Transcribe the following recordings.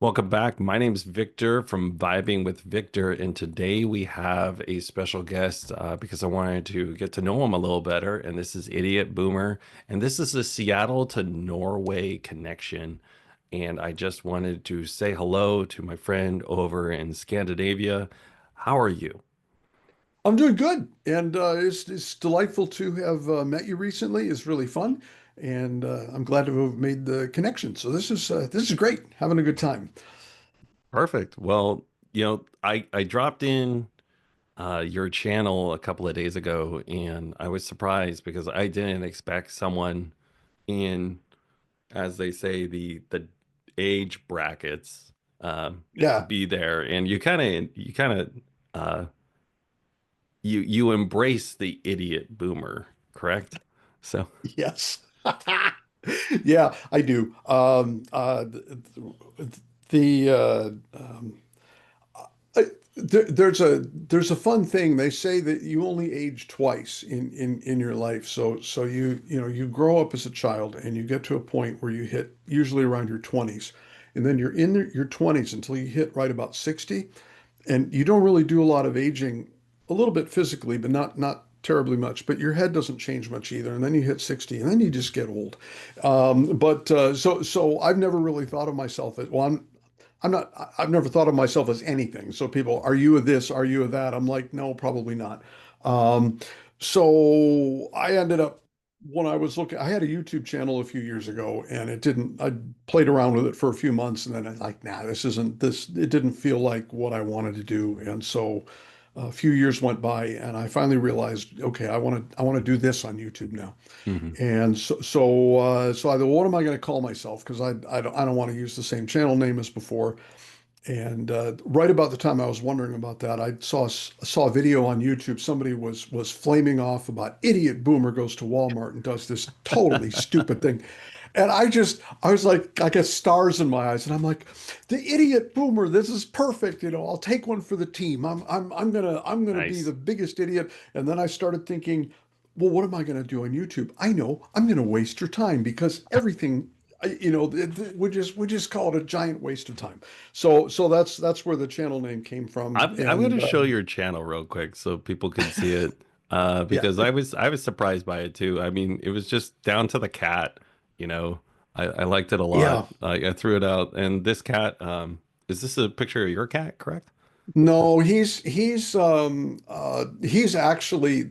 Welcome back. My name's Victor from Vibing with Victor, and today we have a special guest because I wanted to get to know him a little better. And this is Idiot Boomer, and this is a Seattle to Norway connection. And I just wanted to say hello to my friend over in Scandinavia. How are you? I'm doing good, and it's delightful to have met you recently. It's really fun, and I'm glad to have made the connection. So this is great. Having a good time. Perfect. Well, I dropped in your channel a couple of days ago, and I was surprised because I didn't expect someone in, as they say, the age brackets to Yeah. be there. And you kind of uh you embrace the idiot boomer, correct? So Yes. Yeah, I do. The Uh, there's a fun thing. They say that you only age twice in your life. So you grow up as a child and you get to a point where you hit usually around your 20s, and then you're in your 20s until you hit right about 60, and you don't really do a lot of aging, a little bit physically, but not terribly much. But your head doesn't change much either, and then you hit 60, and then you just get old. So I've never really thought of myself as well. I'm not, I've never thought of myself as anything. So people, are you a this? Are you a that? I'm like, no, probably not. Um, so I ended up, when I was looking, I had a YouTube channel a few years ago and I played around with it for a few months and then I like, nah, it didn't feel like what I wanted to do. And so a few years went by and I finally realized, okay, I want to do this on YouTube now. mhm. And so I thought, what am I going to call myself? Because I don't want to use the same channel name as before. And right about the time I was wondering about that, I saw a video on YouTube. Somebody was flaming off about idiot boomer goes to Walmart and does this totally stupid thing. And I was like, I got stars in my eyes, and I'm like, the idiot boomer, this is perfect. I'll take one for the team. I'm gonna be Nice. the biggest idiot. And then I started thinking, well, what am I gonna do on YouTube? I know I'm gonna waste your time because everything, we just call it a giant waste of time. So that's where the channel name came from. I'm going And to show your channel real quick so people can see it. yeah, Because I was surprised by it too. I mean, it was just down to the cat, you know. I liked it a lot. yeah. I threw it out, and this cat, is this a picture of your cat, correct? No, he's actually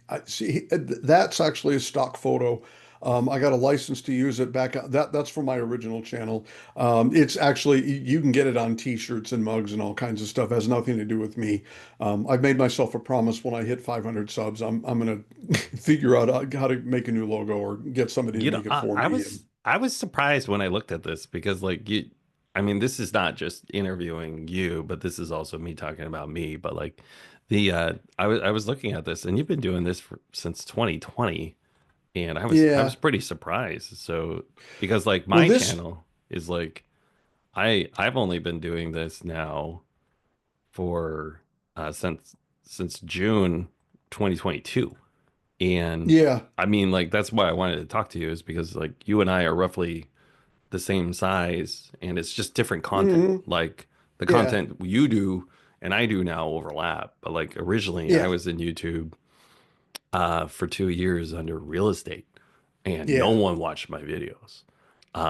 that's actually a stock photo. I got a license to use it back. That's from my original channel. It's actually you can get it on T-shirts and mugs and all kinds of stuff. It has nothing to do with me. I've made myself a promise when I hit 500 subs, I'm gonna figure out how to make a new logo or get somebody to You know, make it I, for I me. was I was surprised when I looked at this because I mean, this is not just interviewing you, but this is also me talking about me. But like I was looking at this, and you've been doing this since 2020, and I was Yeah. pretty surprised. So because like Well, my this. channel is like I've only been doing this now for since June 2022. And Yeah. I mean, like, that's why I wanted to talk to you is because, like, you and I are roughly the same size and it's just different content. Hmm. Like, the Yeah. content you do and I do now overlap. But, like, originally I Yeah. was in YouTube for 2 years under real estate and no Yeah. one watched my videos.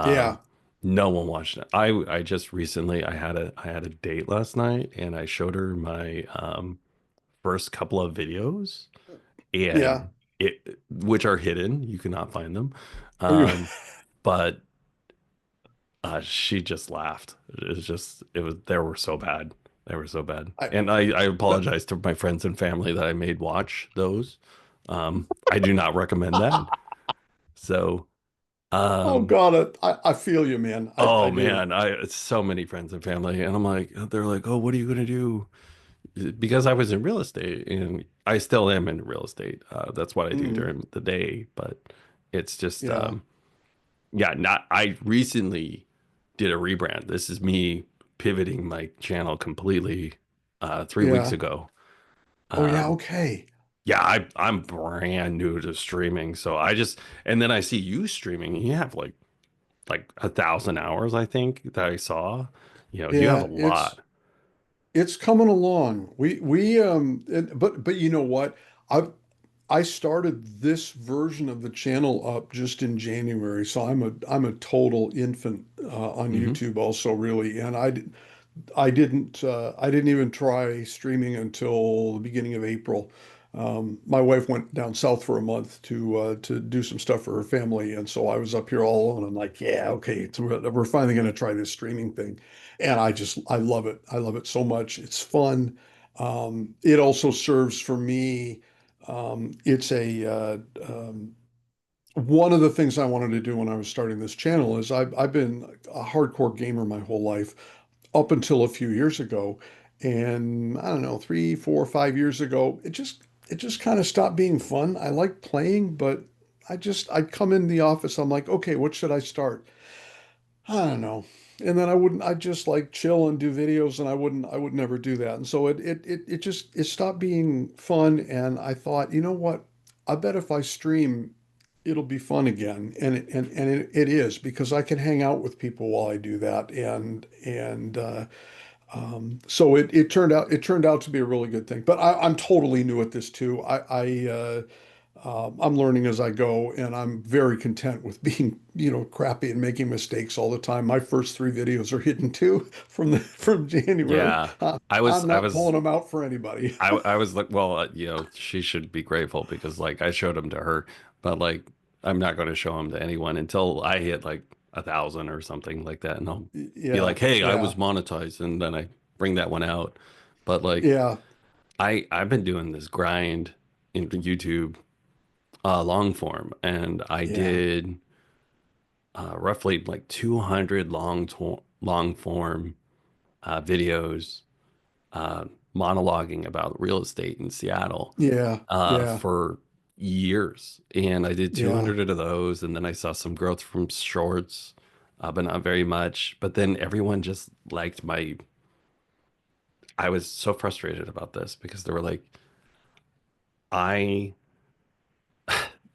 Yeah. Um, no one watched it. I just recently I had a date last night and I showed her my first couple of videos Yeah. and which are hidden. You cannot find them. Are you? Um, but she just laughed. They were so bad. They were so bad. I, And I that, apologize to my friends and family that I made watch those. I do not recommend that. So, oh um, God, I feel you, man. I oh do. man, it's so many friends and family, and they're like, oh, what are you gonna do? Because I was in real estate and I still am in real estate. That's what I do Hmm. during the day, but it's just Yeah. yeah, not I recently did a rebrand. This is me pivoting my channel completely 3 weeks Yeah. ago. Oh yeah. Um Okay. yeah, I'm brand new to streaming. So and then I see you streaming and you have like 1,000 hours, I think, that I saw. You have a Yeah, lot. it's coming along. But you know what? I started this version of the channel up just in January, so I'm a total infant on Hmm. YouTube also really, and I didn't even try streaming until the beginning of April. My wife went down south for a month to do some stuff for her family, and so I was up here all alone. I'm like, yeah, okay, so we're finally going to try this streaming thing, and I love it. I love it so much. It's fun. It also serves for me. It's a One of the things I wanted to do when I was starting this channel is I've been a hardcore gamer my whole life up until a few years ago. And I don't know, 3, 4, 5 years ago, it just kind of stopped being fun. I like playing, but I'd come in the office, I'm like, okay, what should I start? I don't know. And then I'd just like chill and do videos and I would never do that. And so it stopped being fun. And I thought, you know what? I bet if I stream, it'll be fun again. And it is because I can hang out with people while I do that. So it turned out to be a really good thing. But I'm totally new at this too. I'm learning as I go, and I'm very content with being, crappy and making mistakes all the time. My first three videos are hidden too from January. Yeah. I was I'm I not pulling was them out for anybody. I was like, well, she should be grateful because like I showed them to her, but like I'm not going to show them to anyone until I hit like 1,000 or something like that, and I'll be Yeah, like, hey, I was yeah, monetized, and then I bring that one out. But like yeah, I've been doing this grind into YouTube long form, and I yeah, did roughly like 200 long form videos monologuing about real estate in Seattle yeah, yeah, for years. And I did yeah, 200 of those. And then I saw some growth from shorts, but not very much. But then everyone just liked I was so frustrated about this because they were like, I,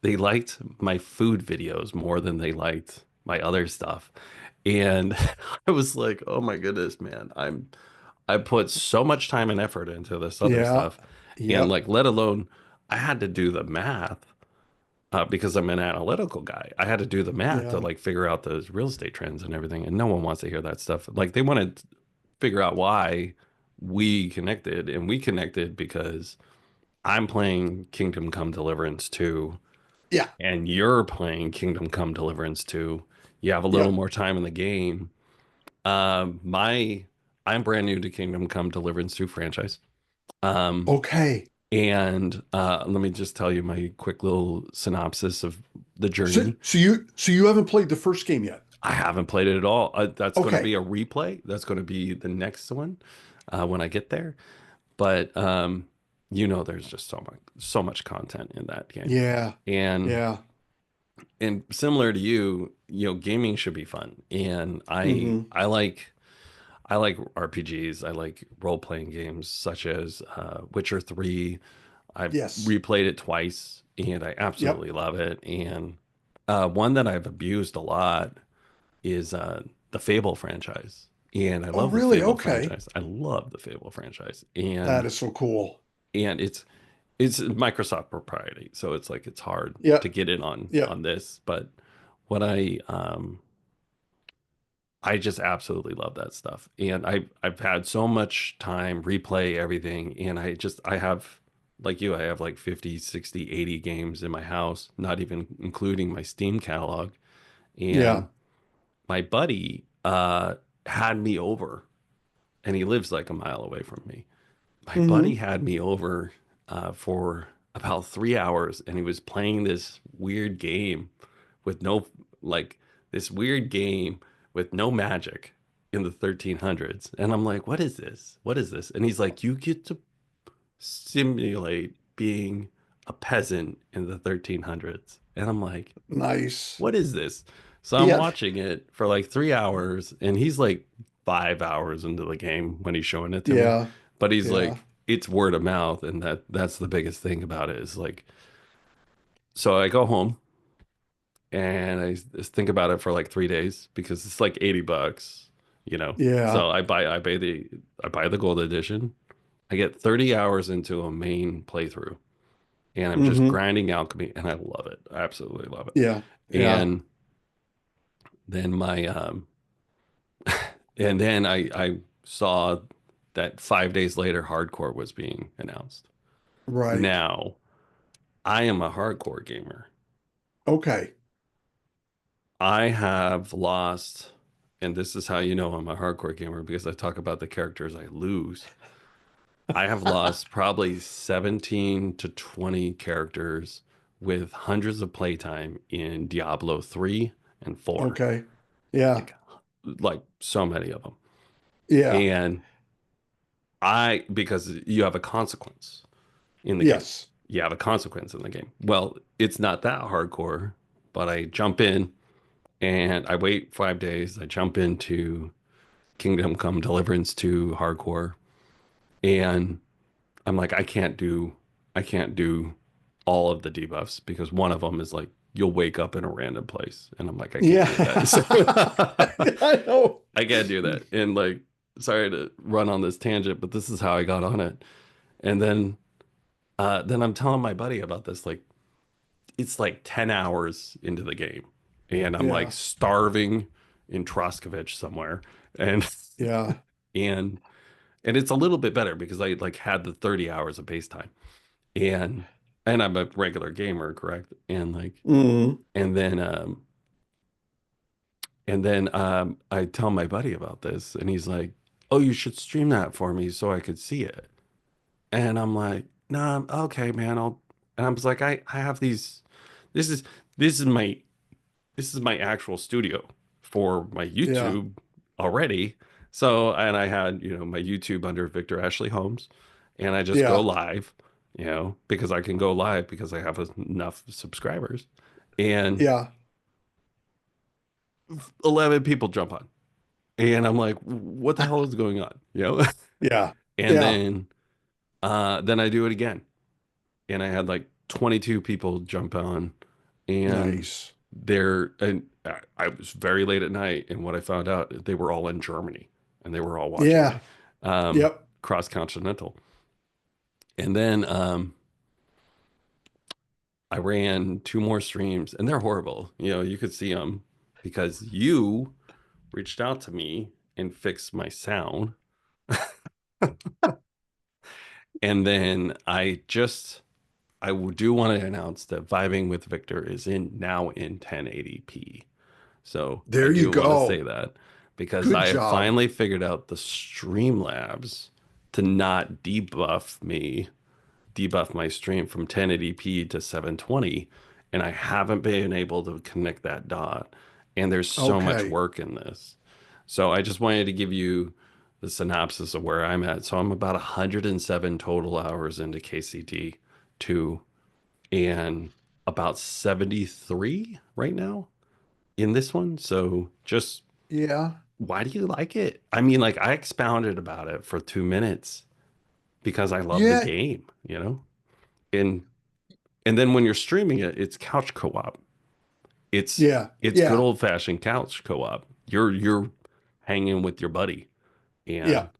they liked my food videos more than they liked my other stuff. And I was like, oh my goodness, man, I put so much time and effort into this other yeah, stuff. And yep, like, let alone I had to do the math because I'm an analytical guy. I had to do the math to yeah, like figure out those real estate trends and everything. And no one wants to hear that stuff. Like they want to figure out why we connected. And we connected because I'm playing Kingdom Come Deliverance 2 yeah, and you're playing Kingdom Come Deliverance 2. You have a little yep. more time in the game. My I'm brand new to Kingdom Come Deliverance 2 franchise. Um, Okay. and let me just tell you my quick little synopsis of the So, journey. so you haven't played the first game yet? I haven't played it at all. That's going to Okay. be a replay. That's going to be the next one when I get there. But there's just so much content in that game, Yeah, and yeah. similar to you, gaming should be fun. And Mm-hmm. I like RPGs. I like role playing games such as Witcher 3. I've Yes. replayed it twice and I Yep. absolutely love it. And one that I've abused a lot is the Fable franchise. And I Oh, love the really? Fable Okay. franchise. I love the Fable franchise. That is so cool. And it's Microsoft propriety. So it's like it's hard to Yep. get in on Yep. this. But what I just absolutely love that stuff. And I've had so much time replay everything and I have like you, I have like 50, 60, 80 games in my house, not even including my Steam catalog. Yeah. And my buddy had me over and he lives like a mile away from me. My buddy Mm-hmm. had me over for about 3 hours and he was playing this weird game with no, like, this weird game with no magic in the 1300s. And I'm like, what is this? What is this? And he's like, you get to simulate being a peasant in the 1300s. And I'm like, Nice. what is this? So I'm Yeah. watching it for like 3 hours, and he's like 5 hours into the game when he's showing it to me. Yeah. But he's Yeah. like, it's word of mouth, and that's the biggest thing about it is like, so I go home and I just think about it for like 3 days because it's like $80. you know. Yeah. So I buy the gold edition. I get 30 hours into a main playthrough and I'm just Hmm. grinding alchemy and I love it. I absolutely love it. Yeah. Yeah. And then my and then I saw that 5 days later hardcore was being announced. Right. Now, I am a hardcore gamer. Okay. I have lost, and this is how you know I'm a hardcore gamer because I talk about the characters I lose. I have lost probably 17 to 20 characters with hundreds of playtime in Diablo 3 and 4. Okay. Yeah. Like like so many of them. Yeah. And because you have a consequence in the game. Yes. You have a consequence in the game. Well, it's not that hardcore, but I jump in and I wait 5 days. I jump into Kingdom Come Deliverance 2 hardcore, and I'm like, I can't do all of the debuffs because one of them is like you'll wake up in a random place, and I'm like, I can't Yeah. do that. So I know. I can't do that. And like, sorry to run on this tangent, but this is how I got on it. And then I'm telling my buddy about this. Like, it's like 10 hours into the game, and I'm like Yeah. starving in Troskovich somewhere, and Yeah. and and it's a little bit better because I like had the 30 hours of base time, and I'm a regular gamer, correct? And like, Mm. and then I tell my buddy about this, and he's like, "Oh, you should stream that for me so I could see it." And I'm like, "Nah, okay, man. I'll." And I was like, I have these. This is this is my actual studio for my Yeah. YouTube already. So, and I had, my YouTube under Victor Ashley Holmes, and I just go Yeah. live, because I can go live because I have enough subscribers. And Yeah. 11 people jump on. And I'm like, what the hell is going on? Yeah. And Yeah. then I do it again. And I had like 22 people jump on, and Nice. I was very late at night, and what I found out, they were all in Germany and they were all watching Yeah. me, Yep. cross continental. And then I ran two more streams, and they're horrible. You could see them because you reached out to me and fixed my sound. And then do want to announce that Vibing with Victor is now in 1080p. So I There you do want to say go. that because Good I have job. finally figured out the Streamlabs to not debuff my stream from 1080p to 720. And I haven't been able to connect that dot. And there's so much Okay. work in this. So I just wanted to give you the synopsis of where I'm at. So I'm about 107 total hours into KCD 2 and about 73 right now in this one. So just Yeah. why do you like it? I mean, like I expounded about it for 2 minutes because I love the Yeah. game. And then when you're streaming it, it's couch co-op. It's Yeah. it's good Yeah. old fashioned couch co-op. You're hanging with your buddy. Yeah. And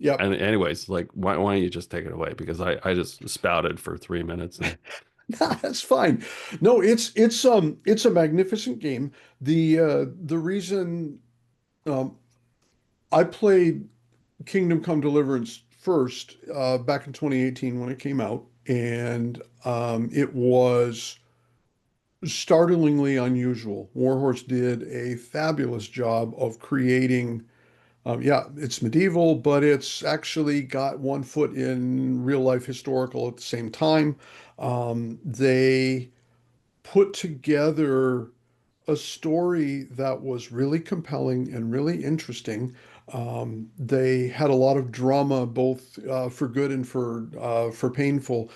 Yep. anyways, like why don't you just take it away? Because I just spouted for 3 minutes and That's fine. No, it's a magnificent game. The reason um I played Kingdom Come Deliverance first back in 2018 when it came out, and it was startlingly unusual. Warhorse did a fabulous job of creating. Yeah, it's medieval, but it's actually got one foot in real life historical at the same time. They put together a story that was really compelling and really interesting. They had a lot of drama, both for good and for painful,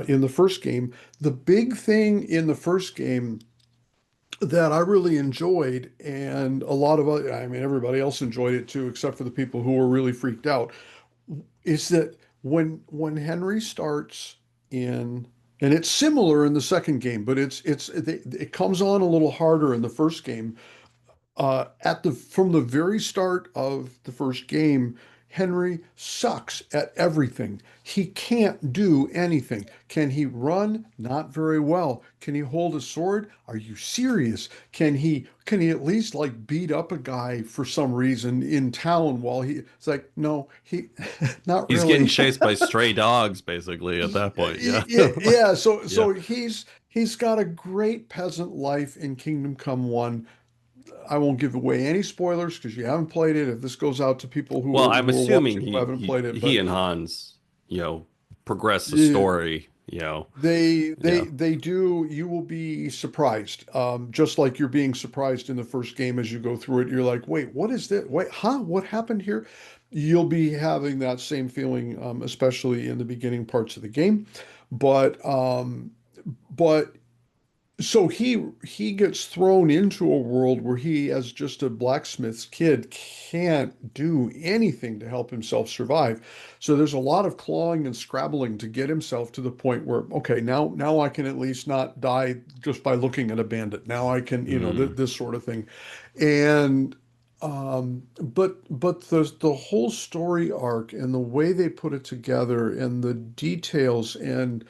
in the first game. The big thing in the first game that I really enjoyed, and a lot of other, I mean, everybody else enjoyed it too, except for the people who were really freaked out, is that when Henry starts in, and it's similar in the second game, but it comes on a little harder in the first game. At the from the very start of the first game, Henry sucks at everything. He can't do anything. Can he run? Not very well. Can he hold a sword? Are you serious? Can he at least like beat up a guy for some reason in town while it's like, no, he not He's getting really. chased by stray dogs, basically, at that point. Yeah. Yeah, yeah. So Yeah. so he's got a great peasant life in Kingdom Come 1. I won't give away any spoilers because you haven't played it. If this goes out to people who Well, are I'm who are assuming watching who he haven't he played it, he but and Hans, progress the yeah, story, they they Yeah. they do. You will be surprised, just like you're being surprised in the first game as you go through it. You're like, wait, what is this? Wait, huh? What happened here? You'll be having that same feeling, especially in the beginning parts of the game. But so he gets thrown into a world where he, as just a blacksmith's kid, can't do anything to help himself survive. So there's a lot of clawing and scrabbling to get himself to the point where, okay, now I can at least not die just by looking at a bandit. Now I can, Mm. this sort of thing. And but the whole story arc and the way they put it together and the details and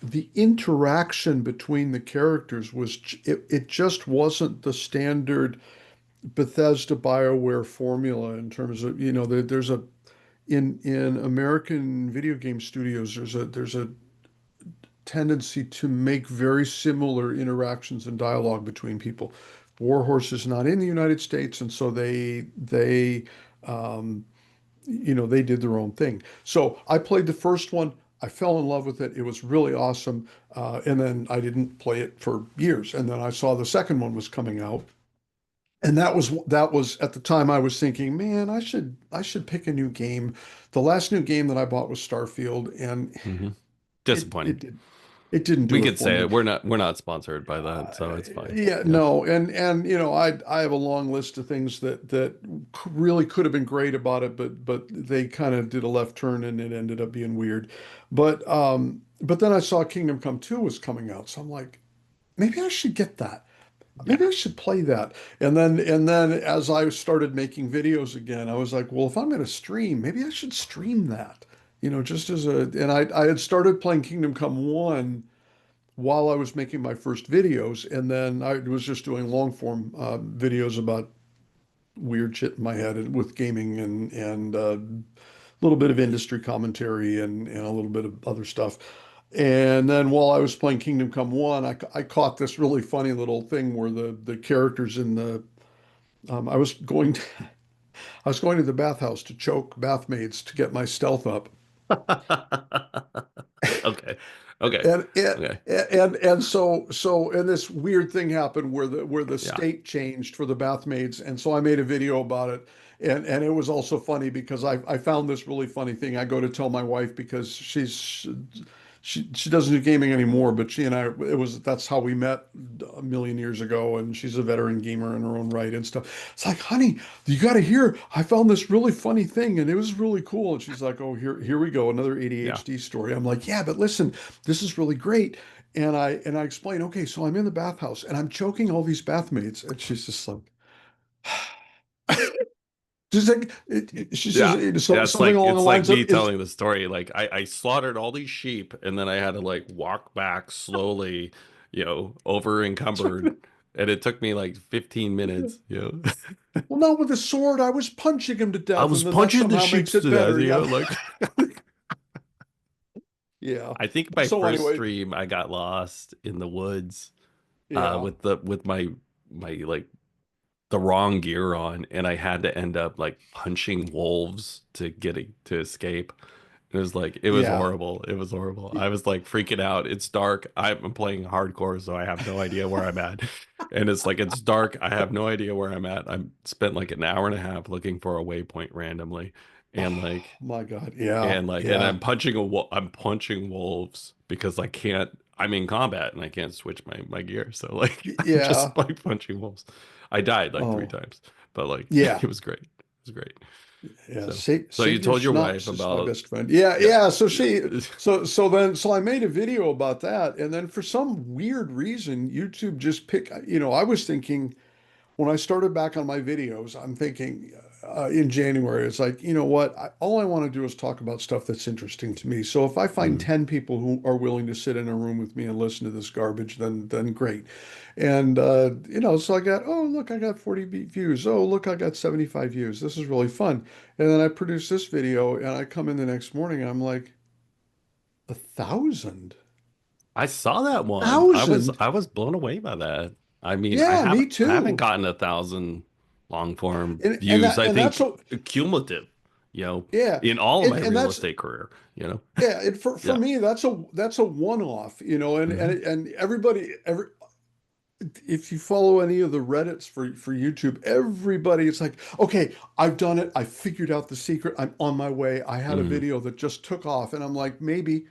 the interaction between the characters it just wasn't the standard Bethesda BioWare formula in terms of, there's a in American video game studios, there's a tendency to make very similar interactions and dialogue between people. Warhorse is not in the United States, and so um, they did their own thing. So I played the first one. I fell in love with it. It was really awesome. And then I didn't play it for years. And then I saw the second one was coming out. And that was at the time I was thinking, man, I should pick a new game. The last new game that I bought was Starfield, and Hmm. it Disappointing. it did it didn't We do it could for say me. it. We're not sponsored by that, Uh, so it's fine. yeah, Yeah. no, and I have a long list of things that really could have been great about it, but they kind of did a left turn and it ended up being weird. But then I saw Kingdom Come 2 was coming out, so I'm like, maybe I should get that. Maybe Yeah. I should play that. And then as I started making videos again, I was like, well, if I'm going to stream, maybe I should stream that. Just as and I had started playing Kingdom Come 1 while I was making my first videos, and then I was just doing long form videos about weird shit in my head and with gaming and a little bit of industry commentary and a little bit of other stuff. And then while I was playing Kingdom Come 1, I caught this really funny little thing where the characters in the I was going to I was going to the bathhouse to choke bathmaids to get my stealth up. Okay. Okay. And it Okay. and so this weird thing happened where the Yeah. state changed for the bathmaids, and so I made a video about it, and it was also funny because I found this really funny thing. I go to tell my wife because she doesn't do gaming anymore, but she and I, that's how we met a million years ago, and she's a veteran gamer in her own right and stuff. It's like, honey, you got to hear, I found this really funny thing and it was really cool. And she's like, oh, here we go, another Yeah. ADHD story. I'm like, yeah, but listen, this is really great. And I explain, okay, so I'm in the bathhouse and I'm choking all these bathmaids, and she's just like, she's like, she says Yeah. Yeah. It's something like along the it's like lines me of, is telling the story. Like I slaughtered all these sheep and then I had to like walk back slowly, over encumbered. And it took me like 15 minutes. well, not with a sword. I was punching him to I death, was and then that punching the somehow sheep makes it to death, better. Yeah. like Yeah. I think my So first anyway, stream I got lost in the woods yeah. with my like the wrong gear on and I had to end up like punching wolves to escape. It was Yeah. horrible. It was horrible. I was like freaking out. It's dark. I'm playing hardcore, so I have no idea where I'm at. And it's dark. I have no idea where I'm at. I spent like an hour and a half looking for a waypoint randomly. And Oh like my God. Yeah. and Yeah. I'm punching wolves because I'm in combat and I can't switch my gear. So like I'm Yeah. just like punching wolves. I died like three Oh, times, but like yeah. it was great. It was great. Yeah. So you Save your told your wife schnapps is my about best friend. Yeah. yeah. Yeah. So I made a video about that. And then for some weird reason, YouTube just picked, I was thinking, when I started back on my videos, I'm thinking in January, it's like, you know what? All I want to do is talk about stuff that's interesting to me. So if I find Mm. 10 people who are willing to sit in a room with me and listen to this garbage, then great. And so I got, oh, look, I got 40 views. Oh, look, I got 75 views. This is really fun. And then I produce this video and I come in the next morning and I'm like, 1,000. I saw that one. I was 1,000? I was blown away by that. I mean, Yeah, me I haven't too. gotten 1,000 long form And views, that I and that's think so cumulative, yeah. in all of my And real that's estate career, yeah, and for Yeah. me, that's a one-off, Hmm. and if you follow any of the Reddits for YouTube, everybody it's like, okay, I've done it, I figured out the secret, I'm on my way. I had a Hmm. video that just took off, and I'm like, maybe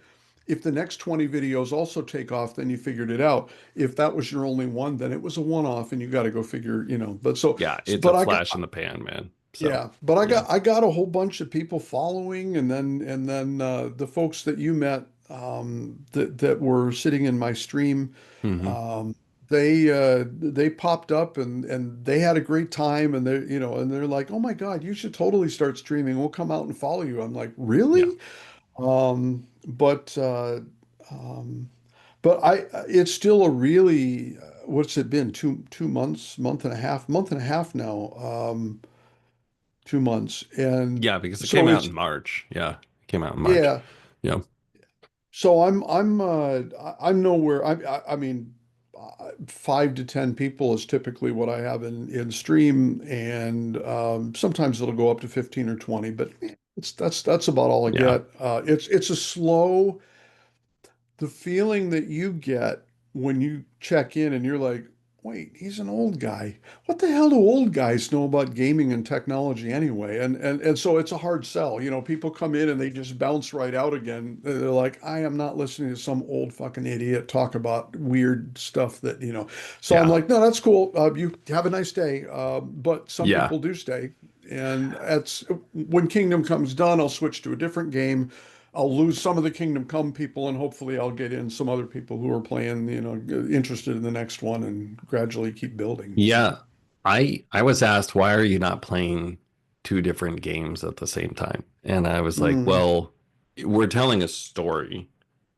if the next 20 videos also take off, then you figured it out. If that was your only one, then it was a one-off, and you got to go figure. Yeah, it's a But flash in the pan, man. So, yeah, but yeah. I got a whole bunch of people following, and then the folks that you met that were sitting in my stream, Hmm. um, they popped up and they had a great time, and they're like, oh my God, you should totally start streaming. We'll come out and follow you. I'm like, Yeah. really? Um, but it's still a really what's it been? Two months, month and a half now. 2 months. And Yeah, because it came so out it's in March. Yeah. It came out in March. yeah. Yeah. So I'm nowhere. I mean, 5 to 10 people is typically what I have in stream, and sometimes it'll go up to 15 or 20, but that's about all I Yeah. get. It's a slow. The feeling that you get when you check in and you're like, wait, he's an old guy. What the hell do old guys know about gaming and technology anyway? And so it's a hard sell. People come in and they just bounce right out again. They're like, I am not listening to some old fucking idiot talk about weird stuff that. So I'm Yeah. like, no, that's cool. You have a nice day. But some Yeah. people do stay. And that's when Kingdom Come's done, I'll switch to a different game. I'll lose some of the Kingdom Come people, and hopefully I'll get in some other people who are playing, interested in the next one, and gradually keep building. Yeah. I was asked, why are you not playing two different games at the same time? And I was like, Mm, well, we're telling a story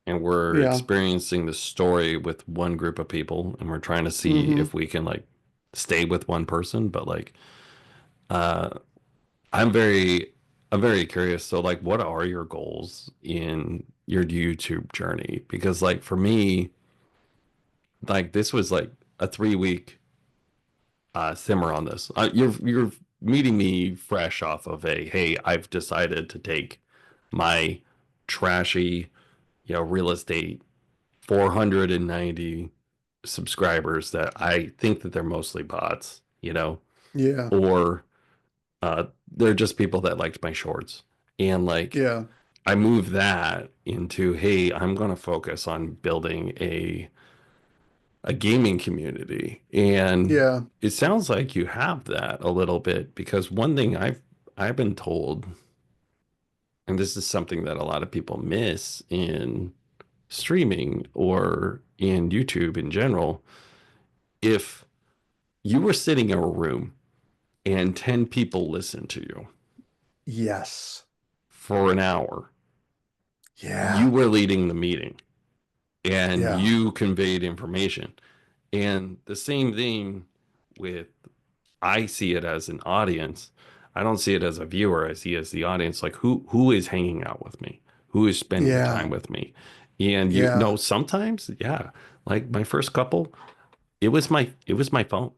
and we're yeah. experiencing the story with one group of people and we're trying to see Hmm. if we can like stay with one person. But like uh I'm very I'm very curious. So like what are your goals in your YouTube journey? Because like for me, like this was like a 3 week simmer on this. You're meeting me fresh off of a hey, I've decided to take my trashy, real estate 490 subscribers that I think that they're mostly bots, Yeah. or they're just people that liked my shorts. And like Yeah. I moved that into, hey, I'm going to focus on building a gaming community. And Yeah. it sounds like you have that a little bit because one thing I've been told, and this is something that a lot of people miss in streaming or in YouTube in general, if you were sitting in a room and 10 people listened to you Yes. for an hour, you Yeah. were leading the meeting and Yeah. you conveyed information. And the same thing with, I see it as an audience. I don't see it as a viewer. I see it as the audience, like who is hanging out with me, who is spending time Yeah. with me. And Yeah. sometimes, yeah, like my first couple, it was my phone,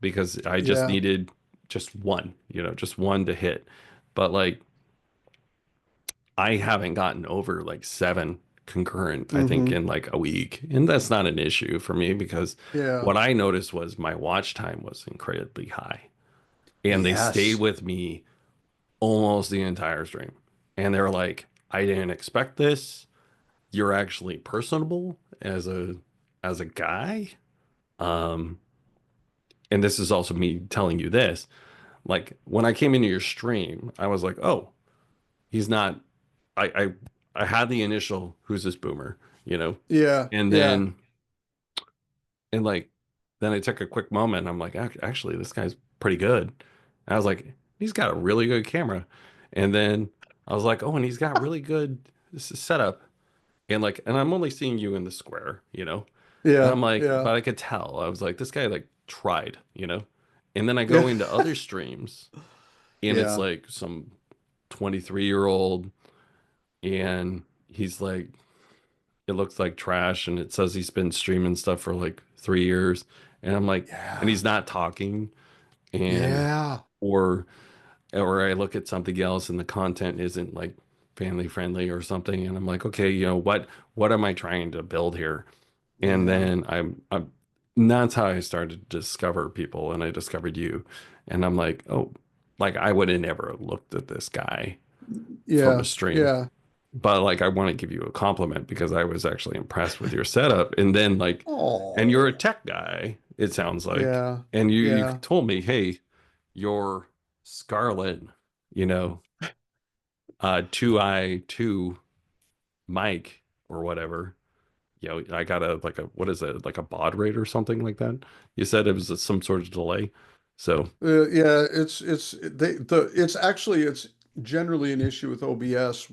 because I just Yeah. needed just one to hit. But like I haven't gotten over like seven concurrent, I think, Hmm. in like a week. And that's not an issue for me because Yeah. what I noticed was my watch time was incredibly high. And they stayed Yes. with me almost the entire stream. And they're like, I didn't expect this. You're actually personable as a guy. Um, and this is also me telling you this. Like when I came into your stream, I was like, oh, he's not I I had the initial who's this boomer, Yeah. and Yeah. then and like then I took a quick moment and I'm like, Actually, this guy's pretty good." And I was like, he's got a really good camera. And then I was like, oh, and he's got really good setup. And like, and I'm only seeing you in the square, you know? And Yeah, I'm like, yeah, but I could tell. I was like, this guy like tried, you know? And then I yeah, go into other streams and it's yeah, like some 23-year-old and he's like, it looks like trash and it says he's been streaming stuff for like 3 years. And I'm like, and yeah, he's not talking and yeah, or or I look at something else and the content isn't like family friendly or something and I'm like, okay, what am I trying to build here? And yeah, then I'm and that's how I started to discover people and I discovered you. And I'm like, oh, like I would have never looked at this guy from a yeah, stream. yeah. But like I want to give you a compliment because I was actually impressed with your setup. And then like and you're a Oh, tech guy, it sounds like. yeah, And you yeah, told me, hey, your Scarlett, you know, 2i2 mic or whatever. I got a like a what is it, like a baud rate or something like that. You said it was some sort of delay. So, yeah. It's actually it's generally an issue with OBS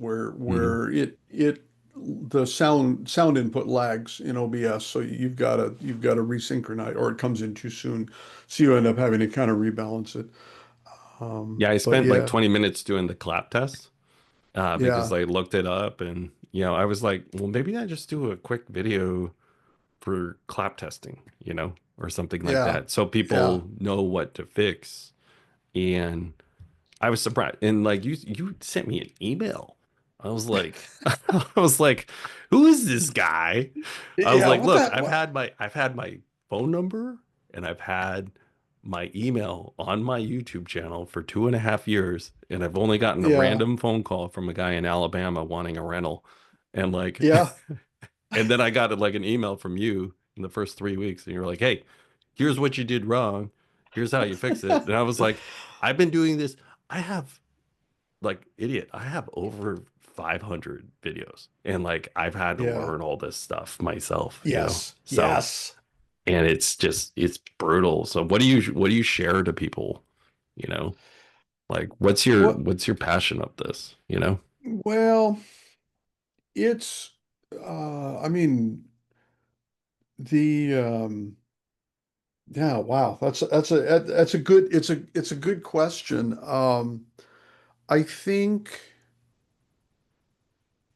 mhm. where it the sound input lags in OBS, so you've got to resynchronize, or it comes in too soon, so you end up having to kind of rebalance it. Yeah, I But spent like yeah, 20 minutes doing the clap test because yeah, I looked it up and I was like, well, maybe I just do a quick video for clap testing, or something like yeah, that, so yeah, people know what to fix. And I was surprised. And like you sent me an email. I was like I was like, who is this guy? I was yeah. like, What look, that? What? I've had my phone number and I've had my email on my YouTube channel for 2.5 years, and I've only gotten a Yeah, random phone call from a guy in Alabama wanting a rental. And like yeah. and then I got like an email from you in the first 3 weeks, and you're like, hey, here's what you did wrong. Here's how you fix it. And I was like, I've been doing this. I have like idiot. I have over 500 videos and like I've had to Yeah. learn all this stuff myself. Yes. So, Yes. and it's brutal. So what do you share to people, you know? Like What? what's your passion of this? Well, it's I mean the yeah, wow. That's a good it's a good question. I think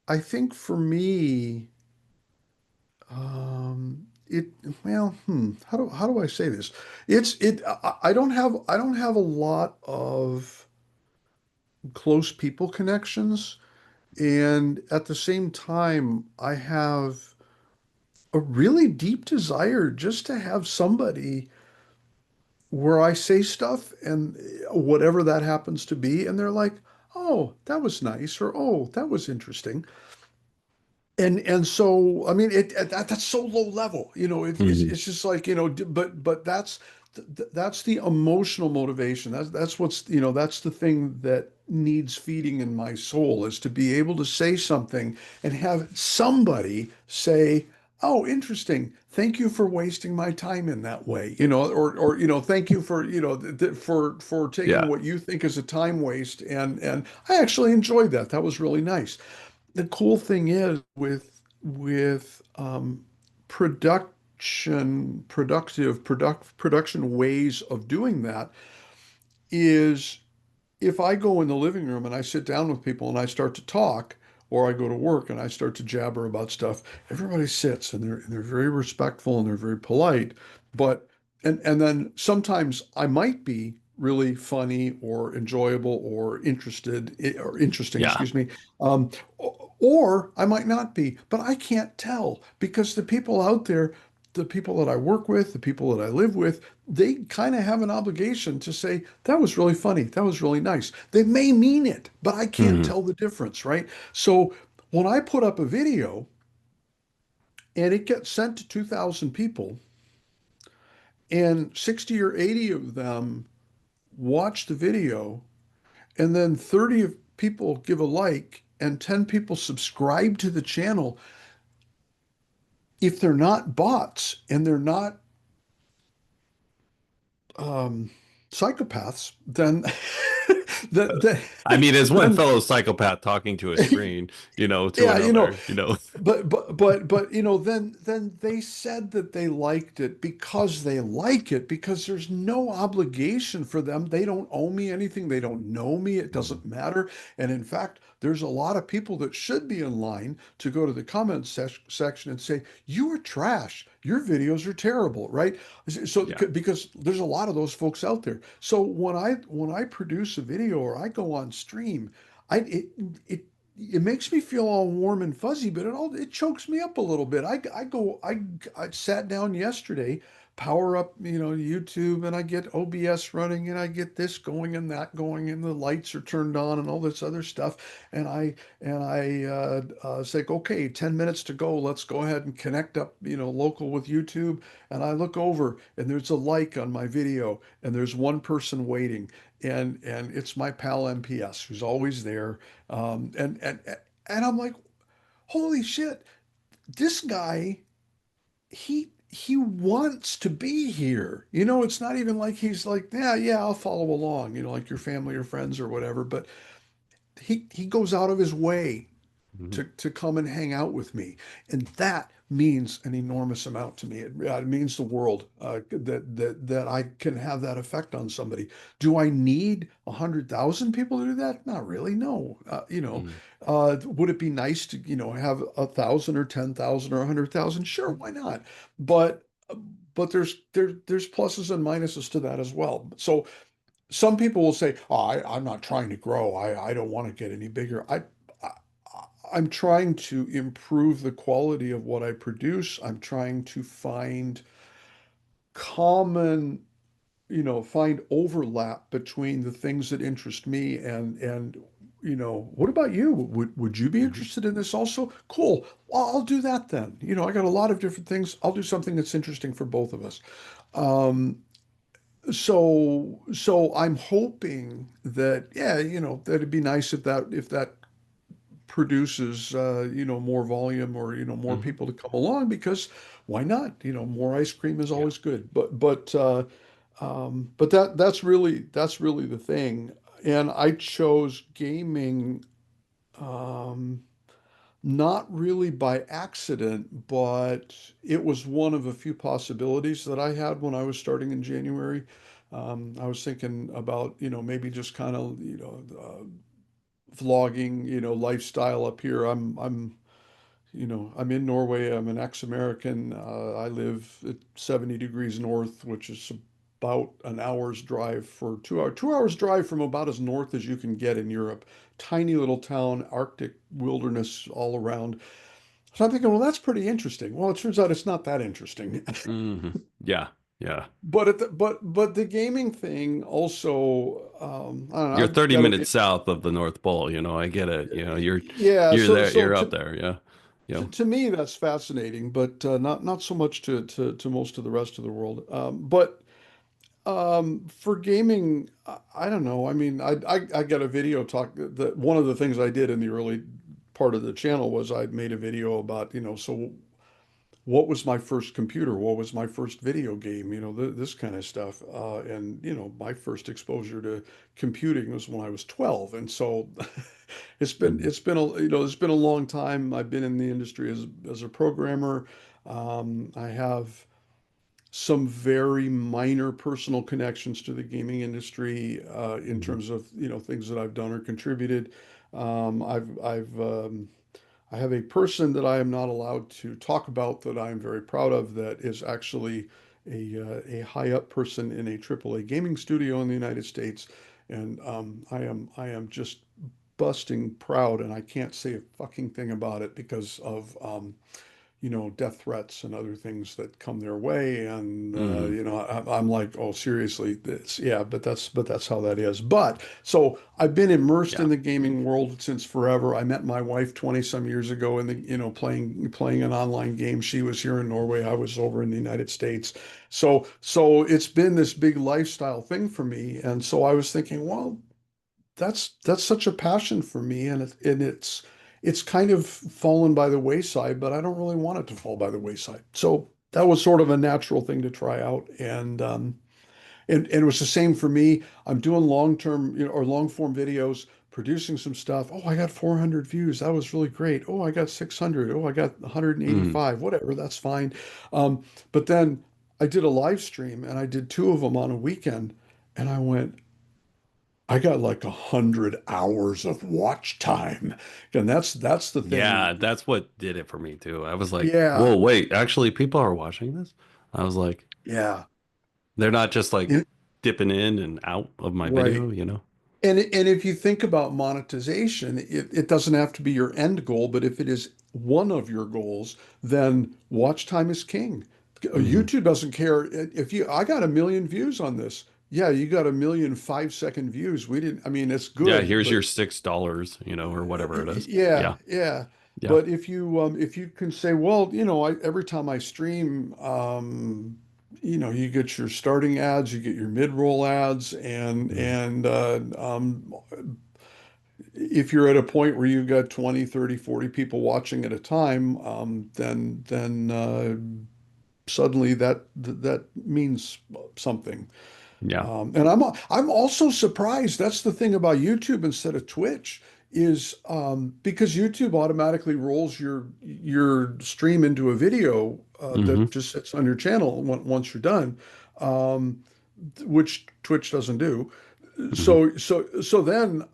I think for me it well, how do I say this? I don't have a lot of close people connections, and at the same time I have a really deep desire just to have somebody where I say stuff and whatever that happens to be, and they're like, "Oh, that was nice," or "Oh, that was interesting." And so, I mean, that's so low level, Hmm. it's just like, but that's the emotional motivation. That's what's, that's the thing that needs feeding in my soul, is to be able to say something and have somebody say, "Oh, interesting. Thank you for wasting my time in that way," or thank you for, for taking Yeah. what you think is a time waste, and I actually enjoyed that. That was really nice. The cool thing is with production ways of doing that is, if I go in the living room and I sit down with people and I start to talk, or I go to work and I start to jabber about stuff, everybody sits and they're very respectful and they're very polite. But and then sometimes I might be really funny or enjoyable or interesting, Yeah. excuse me, um, or I might not be. But I can't tell, because the people out there, the people that I work with, the people that I live with, they kind of have an obligation to say, "That was really funny. That was really nice." They may mean it, but I can't Hmm. tell the difference, right? So when I put up a video and it gets sent to 2,000 people, and 60 or 80 of them watch the video, and then 30 of people give a like, and 10 people subscribe to the channel, if they're not bots and they're not um, psychopaths, then then I mean, as one then fellow psychopath talking to a screen, to yeah, another, but then they said that they liked it because they like it, because there's no obligation for them. They don't owe me anything. They don't know me. It Mhm. doesn't matter. And in fact, there's a lot of people that should be in line to go to the comment section and say, "You are trash. Your videos are terrible," right? So Yeah. because there's a lot of those folks out there. So when I produce a video or I go on stream, I it it makes me feel all warm and fuzzy, but it chokes me up a little bit. I sat down yesterday, power up, YouTube, and I get OBS running, and I get this going and that going, and the lights are turned on and all this other stuff, and I say, okay, 10 minutes to go. Let's go ahead and connect up, local with YouTube, and I look over, and there's a like on my video, and there's one person waiting, and it's my pal MPS who's always there, and I'm like, holy shit, this guy, he wants to be here. It's not even like he's like, yeah, yeah, I'll follow along, like your family or friends or whatever. But he goes out of his way Mhm. to come and hang out with me. And that means an enormous amount to me. It means the world, that I can have that effect on somebody. Do I need 100,000 people to do that? Not really. No. Mhm. Would it be nice to, have 1,000 or 10,000 or 100,000? Sure, why not? But but there's pluses and minuses to that as well. So some people will say, "Oh, I'm not trying to grow. I don't want to get any bigger." I I'm trying to improve the quality of what I produce. I'm trying to find common, find overlap between the things that interest me and what about you? Would you be Mhm. interested in this also? Cool. Well, I'll do that then. I got a lot of different things. I'll do something that's interesting for both of us. Um, so I'm hoping that, yeah, that it'd be nice if that produces, more volume, or more Mhm. people to come along, because why not? More ice cream is Yeah. always good. But that's really the thing. And I chose gaming, um, not really by accident, but it was one of a few possibilities that I had when I was starting in January. I was thinking about, maybe just kind of, vlogging, lifestyle up here. I'm in Norway. I'm an ex-American. I live at 70 degrees north, which is about an hour's drive for 2 hours drive from about as north as you can get in Europe. Tiny little town, Arctic wilderness all around. So I'm thinking, well, that's pretty interesting. Well, it turns out it's not that interesting. Yeah. Yeah. But the gaming thing also, I don't know, You're I've 30 got minutes to, south of the North Pole, I get it. yeah, You're so there, so you're up to there, yeah. to me, that's fascinating, but not so much to most of the rest of the world. But for gaming, I don't know. I mean, I got a video talk that one of the things I did in the early part of the channel was I made a video about, so what was my first computer? What was my first video game? This kind of stuff. And my first exposure to computing was when I was 12. And so it's been Mhm. it's been a it's been a long time. I've been in the industry as a programmer. I have some very minor personal connections to the gaming industry, in Mhm. terms of, things that I've done or contributed. I have a person that I am not allowed to talk about that I am very proud of, that is actually a high up person in a AAA gaming studio in the United States, and I am just busting proud, and I can't say a fucking thing about it because of, death threats and other things that come their way. And, Mhm. I'm like, oh, seriously, this, yeah, but that's how that is. But so I've been immersed in Yeah. the gaming world since forever. I met my wife 20 some years ago in the, playing an online game. She was here in Norway. I was over in the United States. So it's been this big lifestyle thing for me. And so I was thinking, well, that's such a passion for me, and it's kind of fallen by the wayside, but I don't really want it to fall by the wayside. So that was sort of a natural thing to try out, And it was the same for me. I'm doing long term, or long form videos, producing some stuff. Oh, I got 400 views. That was really great. Oh, I got 600. Oh, I got Mm. 185. Whatever, that's fine. But then I did a live stream and I did two of them on a weekend, and I went, I got like 100 hours of watch time, and that's the Yeah, thing. that's what did it for me too. I was like, whoa, Yeah, wait, actually people are watching this? I was like, yeah, they're not just like and- dipping in and out of my right. video, you know? And if you think about monetization, it doesn't have to be your end goal, but if it is one of your goals, then watch time is king. Hmm. YouTube doesn't care if you, I got 1 million views on this. Yeah, you got 1,000,000 5-second views. We didn't, I mean, it's Yeah, good, here's but your $6, you know, or whatever it is. yeah, Yeah. yeah. Yeah. But if you can say, well, every time I stream, you get your starting ads, you get your mid-roll ads, Mm. and if you're at a point where you've got 20, 30, 40 people watching at a time, then suddenly that means something. Yeah. And I'm also surprised. That's the thing about YouTube instead of Twitch is because YouTube automatically rolls your stream into a video Hmm. that just sits on your channel once you're done, um, which Twitch doesn't do. Hmm. So then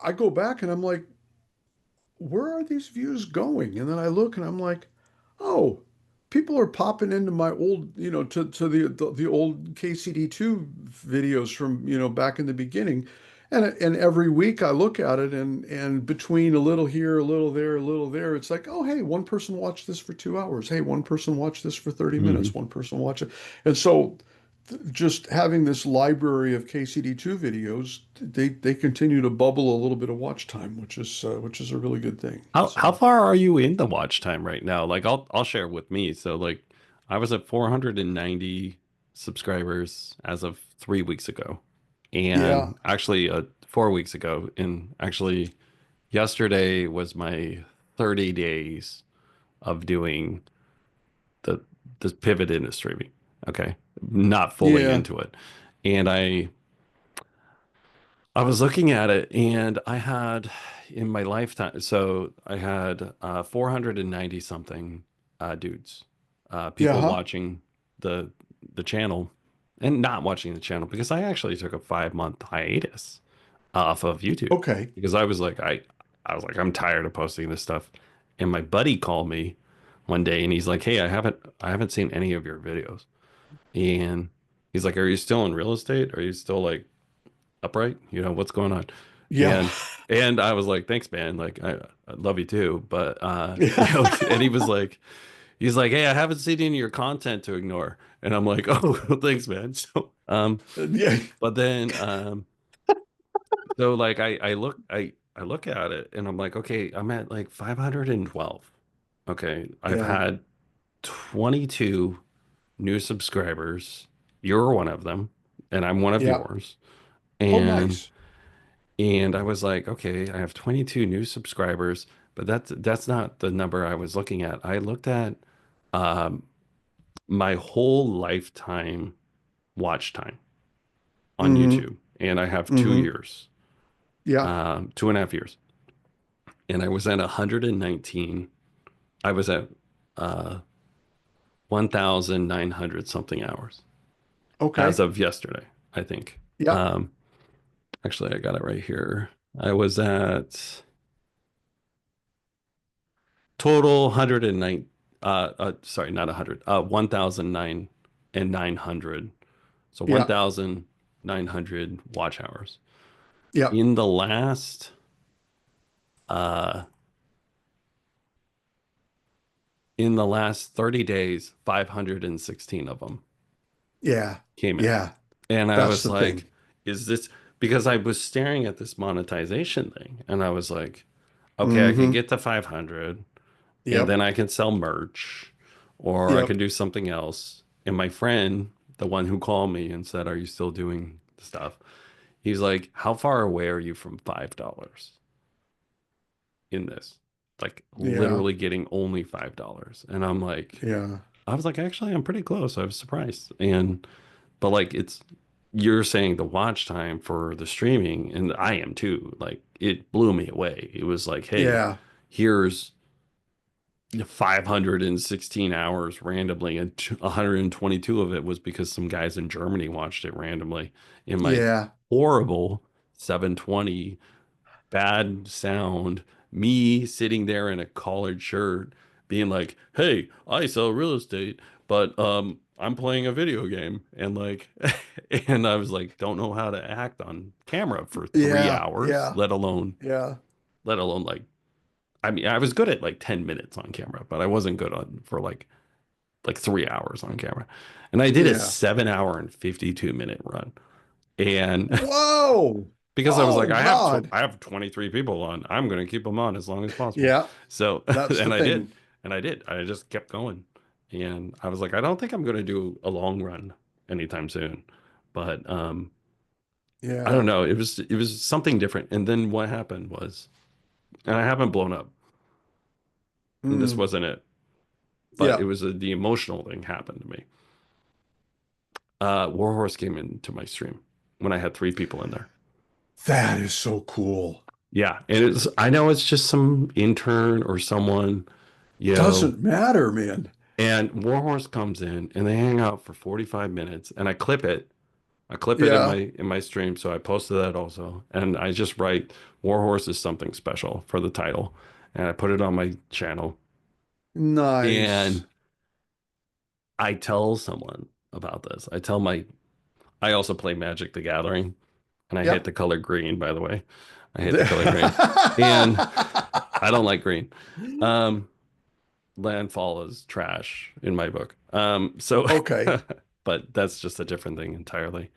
I go back and I'm like, where are these views going? And then I look and I'm like, oh, people are popping into my old, to the old KCD2 videos from, back in the beginning. And every week I look at it and between a little here, a little there, a little there, it's like, oh, hey, one person watched this for 2 hours. Hey, one person watched this for 30 minutes. Hmm. One person watched it. And so just having this library of KCD2 videos, they continue to bubble a little bit of watch time, which is a really good thing. How So far are you in the watch time right now? Like I'll share with me. So like I was at 490 subscribers as of 3 weeks ago. yeah, And actually 4 weeks ago. And actually yesterday was my 30 days of doing the this pivot into streaming. Okay. Not fully yeah, into it. And I was looking at it and I had in my lifetime, so I had 490 something dudes, yeah, people huh? watching the the channel and not watching the channel because I actually took a 5 month hiatus off of YouTube Okay, because I was like I'm tired of posting this stuff. And my buddy called me one day and he's like, "Hey, I haven't seen any of your videos." And he's like, "Are you still in real estate? Are you still like upright? You know, what's going on?" yeah, And and I was like, "Thanks, man. Like I love you too." But yeah, and he's like, "Hey, I haven't seen any of your content to ignore." And I'm like, "Oh, thanks, man." So yeah, but then so like I look at it and I'm like, "Okay, I'm at like 512." Okay, I've yeah, had 22 new subscribers. You're one of them, and I'm one of yeah. yours. Oh, And nice. And I was like, okay, I have 22 new subscribers, but that's not the number I was looking at. I looked at um, my whole lifetime watch time on Mm-hmm. YouTube, and I have two Mm-hmm. years, Yeah, 2.5 years, and I was at 119. I was at uh, 1,900 something hours as okay. of yesterday, I think. Yeah, Actually, I got it right here. I was at total 109, sorry, not 100, 1,009 and 900. So yeah, 1,900 watch hours. yeah, In the last, uh, in the last 30 days, 516 of them yeah, came in. yeah. And I That's was the like, thing. is this because I was staring at this monetization thing and I was like, okay, I can Mm-hmm. get to 500 and Yep, then I can sell merch or I can yep. do something else. And my friend, the one who called me and said, "Are you still doing the stuff?" He's like, "How far away are you from $5 in this?" Like Yeah, literally getting only $5. And I'm like, yeah, I was like, actually, I'm pretty close. I was surprised. And but like you're saying the watch time for the streaming, and I am too. Like it blew me away. It was like, hey, Yeah. here's 516 hours randomly, and 122 of it was because some guys in Germany watched it randomly in my Yeah. horrible 720 bad sound, me sitting there in a collared shirt being like, "Hey, I sell real estate, but I'm playing a video game." And like and I was like, don't know how to act on camera for 3 Yeah. hours, Yeah. Yeah. let alone like I mean, I was good at like 10 minutes on camera, but I wasn't good on for like 3 hours on camera. And I did a Yeah. 7 hour and 52-minute run. And Whoa. because I was like, Oh God. I have 23 people on. I'm going to keep them on as long as possible. Yeah. So, That's the and I did. thing. And I did. I just kept going. And I was like, I don't think I'm going to do a long run anytime soon. But I don't Yeah. know. It was something different. And then what happened was, and I haven't blown up. And this Mm. wasn't it. But it Yeah. was the emotional thing happened to me. Warhorse came into my stream when I had 3 people in there. That is so cool. Yeah, and it's I know it's just some intern or someone, you know, Doesn't matter, man. and Warhorse comes in and they hang out for 45 minutes and I clip it. I clip it Yeah. in my stream, so I posted that also. And I just write Warhorse is something special for the title. And I put it on my channel. Nice. And I tell someone about this. I also play Magic the Gathering and I hate Yep. the color green, by the way. I hate the color green. And I don't like green. Um, Landfall is trash in my book. So, Okay. but that's just a different thing entirely.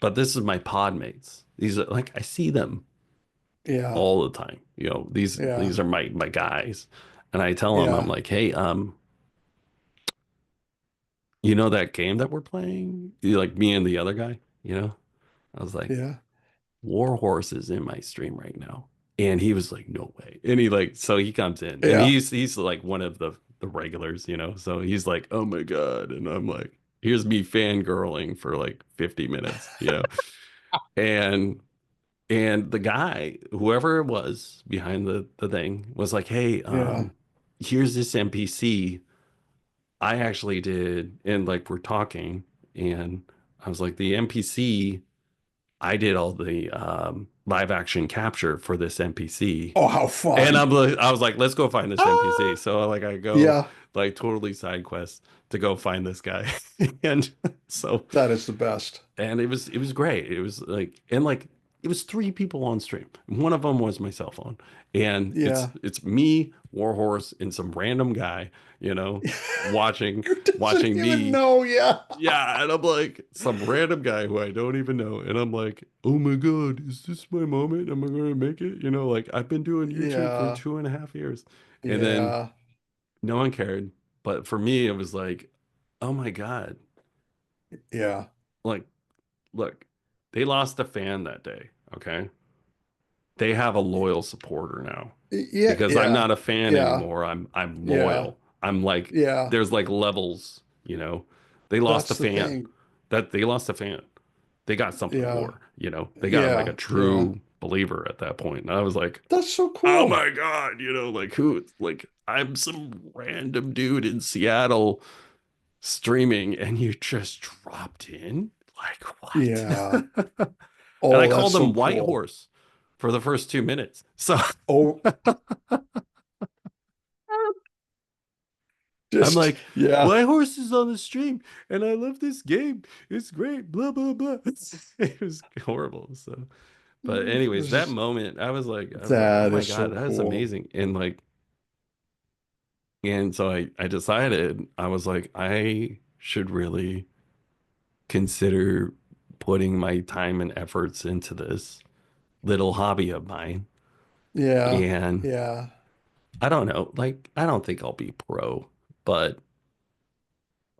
But this is my pod mates. These are like I see them Yeah. all the time. Yeah. These are my guys, and I tell them I'm Yeah. like, hey, you know that game that we're playing? Like me and the other guy, you know? I was like, Yeah. Warhorse is in my stream right now. And he was like, no way. And he like, so he comes in and Yeah. he's like one of the regulars, you know? So he's like, oh my God. And I'm like, here's me fangirling for like 50 minutes, you know? And the guy, whoever it was behind the thing, was like, hey, Yeah. here's this NPC I actually did, and like we're talking, and I was like, the NPC I did all the live action capture for this NPC. Oh, how And fun. I was like, let's go find this NPC. Ah. So like I go Yeah. like totally side quest to go find this guy. And so That is the best. and it was great. It was like and like it was 3 people on stream. One of them was my cell phone. And Yeah. it's me, Warhorse, and some random guy, watching Who doesn't watching even me. know? Yeah. Yeah, and I'm like some random guy who I don't even know, and I'm like, oh my God, is this my moment? Am I gonna make it? Like I've been doing YouTube for Yeah. 2.5 years, and then Yeah. no one cared. But for me, it was like, oh my God, Yeah. like look, they lost a fan that day. Okay, they have a loyal supporter now Yeah. because I'm Yeah. not a fan Yeah. anymore. I'm Yeah. loyal. I'm like, Yeah. there's like levels. They lost a That's the fan. thing. That they lost a fan. They got something Yeah. more. They got like a Yeah. Yeah. true believer at that point. And I was like, That's so oh cool. my God, like who, like I'm some random dude in Seattle streaming and you just dropped in? Like Yeah. what? And I Oh, that's called so them White cool. Horse for the first 2 minutes. So Oh, I'm just, like, yeah. White Horse is on the stream and I love this game. It's great. Blah, blah, blah. It was horrible. So. But anyways, This that is, moment, I was like, oh that my is God, so that is cool. amazing. And so I decided I was like, I should really consider putting my time and efforts into this little hobby of mine. Yeah. And Yeah. I don't know, like I don't think I'll be pro, but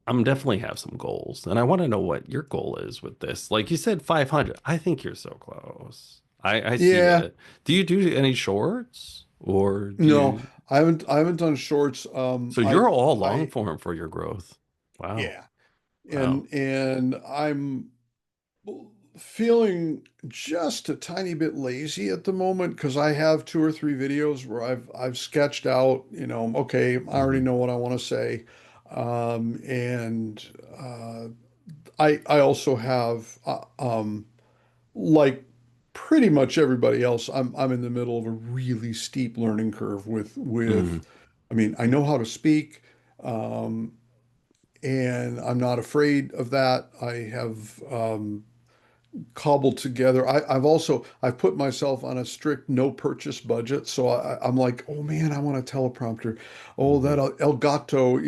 I'm definitely have some goals. And I want to know what your goal is with this. Like you said, 500. I think you're so close. I see Yeah. it. Do you do any shorts or do No, you? I haven't done shorts. So you're all long form for your growth. Wow. Yeah. Wow. And I'm Feeling just a tiny bit lazy at the moment because I have two or three videos where I've sketched out, okay, I already Hmm. know what I want to say. And I also have like pretty much everybody else, I'm in the middle of a really steep learning curve with Hmm. I mean, I know how to speak, um, and I'm not afraid of that. I have cobbled together. I've put myself on a strict no purchase budget. So I'm like, oh man, I want a teleprompter. Oh, Hmm. that Elgato,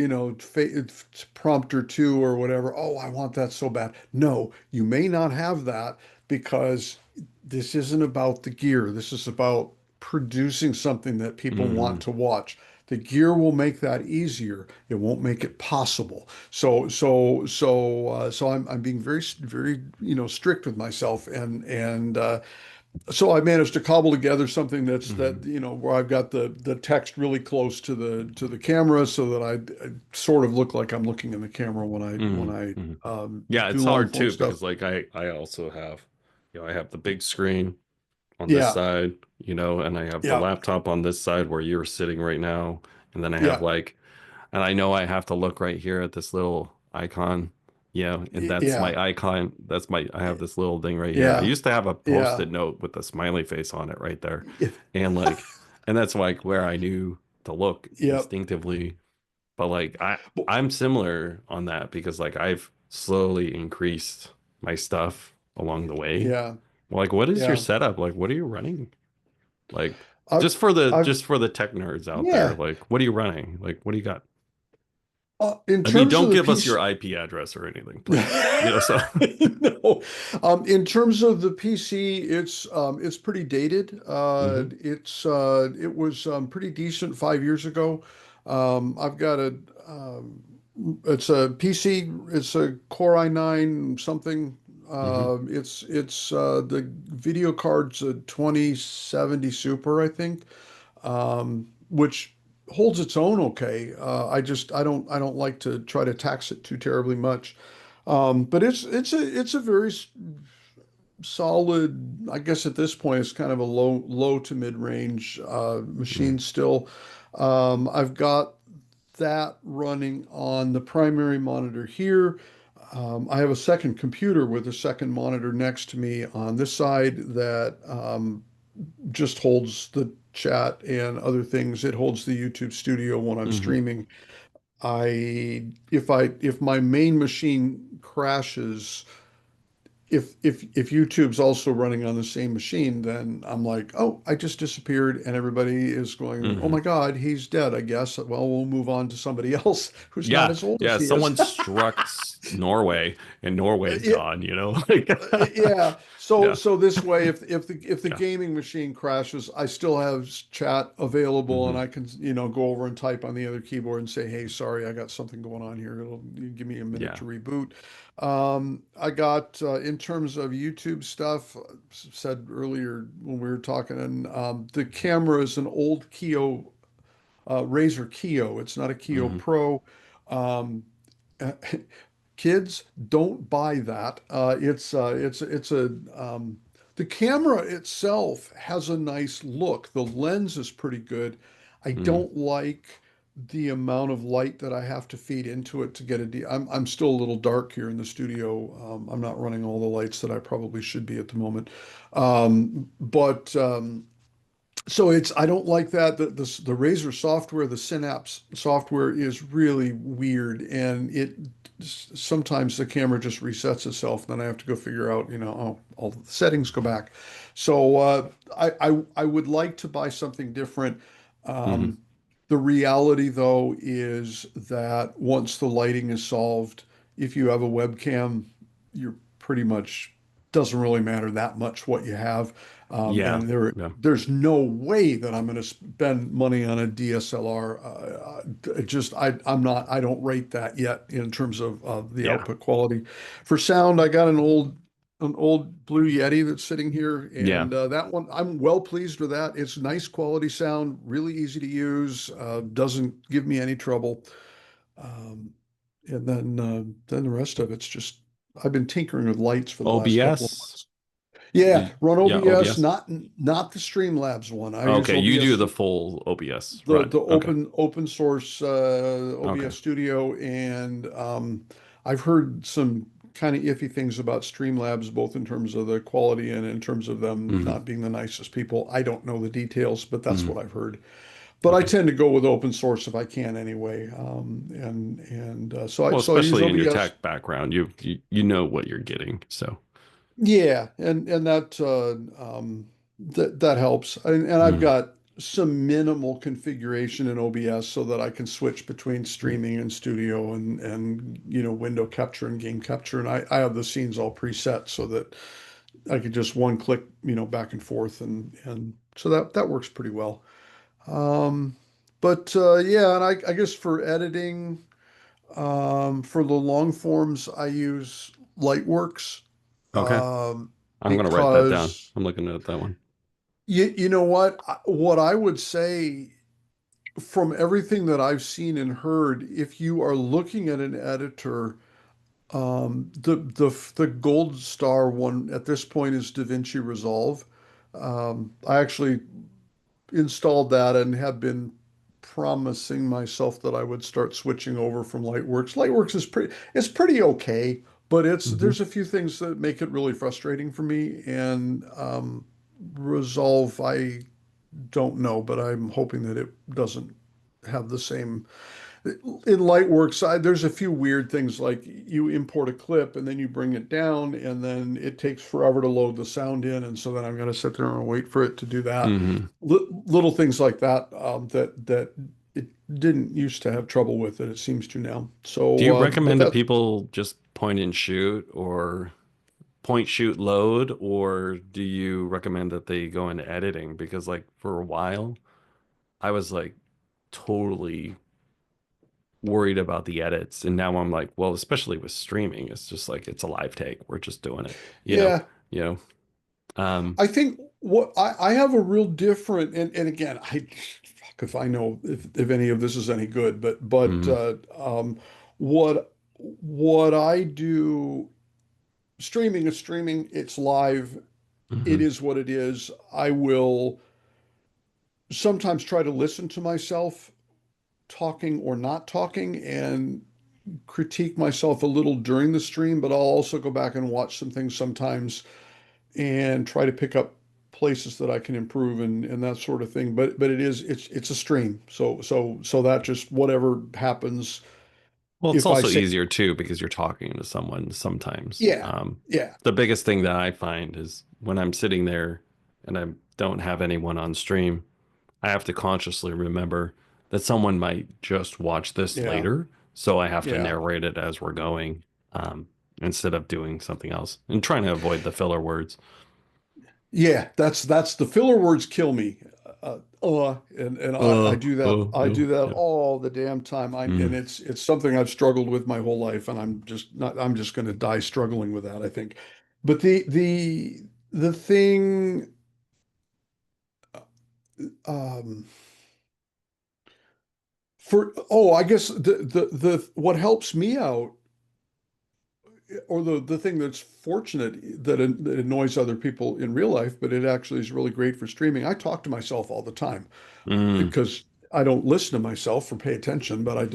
prompter two or whatever. Oh, I want that so bad. No, you may not have that because this isn't about the gear. This is about producing something that people want Hmm. to watch. The gear will make that easier. It won't make it possible. So I'm being very very strict with myself, and so I managed to cobble together something that Hmm. where I've got the text really close to the camera so that I sort of look like I'm looking in the camera when I Hmm. when I Hmm. Yeah, do it's long hard form too stuff. because like I also have, I have the big screen on this Yeah, side, and I have the yeah, laptop on this side where you're sitting right now, and then I have yeah, like, and I know I have to look right here at this little icon, and that's my yeah, icon. That's my, I have this little thing right here. I yeah, used to have a yeah. post-it note with a smiley face on it right there, and like, and that's like where I knew to look Yep. instinctively. But like, I'm similar on that because like I've slowly increased my stuff along the way. Yeah, Like, what is your yeah. setup? Like, what are you running? Like, I've I've just for the tech nerds out there, yeah. like, what are you running? Like, what do you got? In I mean, terms of don't the give us your PC, IP address or anything, please. So. no. In terms of the PC, it's pretty dated. Hmm. It was pretty decent 5 years ago. I've got um, it's a PC. It's a Core i9 something. Hmm. The video card's a 2070 Super, I think, which holds its own okay. I don't like to try to tax it too terribly much. But it's a very solid. I guess at this point it's kind of a low to mid range machine still. I've got that running on the primary monitor here. I have a second computer with a second monitor next to me on this side that just holds the chat and other things. It holds the YouTube studio when I'm Hmm. streaming. If my main machine crashes, if YouTube's also running on the same machine, then I'm like, oh, I just disappeared, and everybody is going, oh Hmm. my God, he's dead, I guess. Well, we'll move on to somebody else who's not Yeah, as old as yeah. he is. Someone struck Norway, and Norway's Yeah, gone. Like, yeah. So yeah. so this way, if the Yeah. gaming machine crashes, I still have chat available, and Hmm. I can go over and type on the other keyboard and say, hey, sorry, I got something going on here. It'll give me a minute Yeah. to reboot. I got in terms of YouTube stuff, said earlier when we were talking, and the camera is an old Keo Razer Keo. It's not a Keo Hmm. Pro. Um, Kids, don't buy that. It's a the camera itself has a nice look. The lens is pretty good. I Hmm. don't like the amount of light that I have to feed into it to get I'm still a little dark here in the studio. I'm not running all the lights that I probably should be at the moment. But so I don't like that. The Razer software, the Synapse software is really weird, and it sometimes the camera just resets itself. Then I have to go figure out, oh, all the settings go back. So I would like to buy something different. Hmm. Um, the reality, though, is that once the lighting is solved, if you have a webcam, you're pretty much doesn't really matter that much what you have. Yeah. And Yeah. there's no way that I'm going to spend money on a DSLR. I don't rate that yet in terms of the Yeah. output quality. For sound, I got an old Blue Yeti that's sitting here, Yeah. and that one I'm well pleased with that. It's nice quality sound, really easy to use, doesn't give me any trouble. Um, and then the rest of it's just I've been tinkering with lights for the last couple of OBS? months. Yeah, run Yeah, OBS, OBS. not the Streamlabs one. I use Okay, you OBS, do the full OBS, the right? the Okay. open source Okay. OBS Studio, and I've heard some kind of iffy things about Streamlabs, both in terms of the quality and in terms of them Hmm. not being the nicest people. I don't know the details, but that's what Hmm. I've heard. But I Okay. tend to go with open source if I can anyway. Well, So I use especially in your OBS. tech background, you know what you're getting. So, Yeah, and that helps. And I've mm, got some minimal configuration in OBS so that I can switch between streaming and studio and window capture and game capture. And I have the scenes all preset so that I could just one click, back and forth, and so that works pretty well. Um, but yeah, and I guess for editing, for the long forms, I use Lightworks, okay. I'm gonna write that down. because I'm looking at that one. you know what? What I would say from everything that I've seen and heard, if you are looking at an editor, the gold star one at this point is DaVinci Resolve. I actually installed that and have been promising myself that I would start switching over from Lightworks. Lightworks is pretty okay, but Hmm. there's a few things that make it really frustrating for me. And Resolve, I don't know, but I'm hoping that it doesn't have the same. In Lightworks, there's a few weird things like you import a clip and then you bring it down and then it takes forever to load the sound in. And so then I'm going to sit there and wait for it to do that. Hmm. Little things like that, that it didn't used to have trouble with it. It seems to now. Do you So, but recommend that that's, people just point and shoot or point shoot load, or do you recommend that they go into editing? Because like for a while, I was like totally worried about the edits, and now I'm like, well, especially with streaming, it's just like it's a live take. We're just doing it, you know, yeah, you know. Um, I think what I have a real different, and again, fuck if I know if any of this is any good, but mhm, what I do, streaming is streaming, it's live, it mhm, is what it is. I will sometimes try to listen to myself talking or not talking and critique myself a little during the stream, but I'll also go back and watch some things sometimes and try to pick up places that I can improve and that sort of thing. But it's a stream. So that just whatever happens Well, it's if I also say easier too because you're talking to someone sometimes. yeah, yeah, The biggest thing that I find is when I'm sitting there and I don't have anyone on stream, I have to consciously remember that someone might just watch this yeah, later. So I have to yeah. narrate it as we're going, instead of doing something else and trying to avoid the filler words. Yeah, that's the filler words kill me. And I do that Yeah. all the damn time. And Mm, it's something I've struggled with my whole life, and I'm just going to die struggling with that, I think. But the thing, um I guess the what helps me out, or the thing that's fortunate that annoys other people in real life, but it actually is really great for streaming. I talk to myself all the time mm. because I don't listen to myself or pay attention, but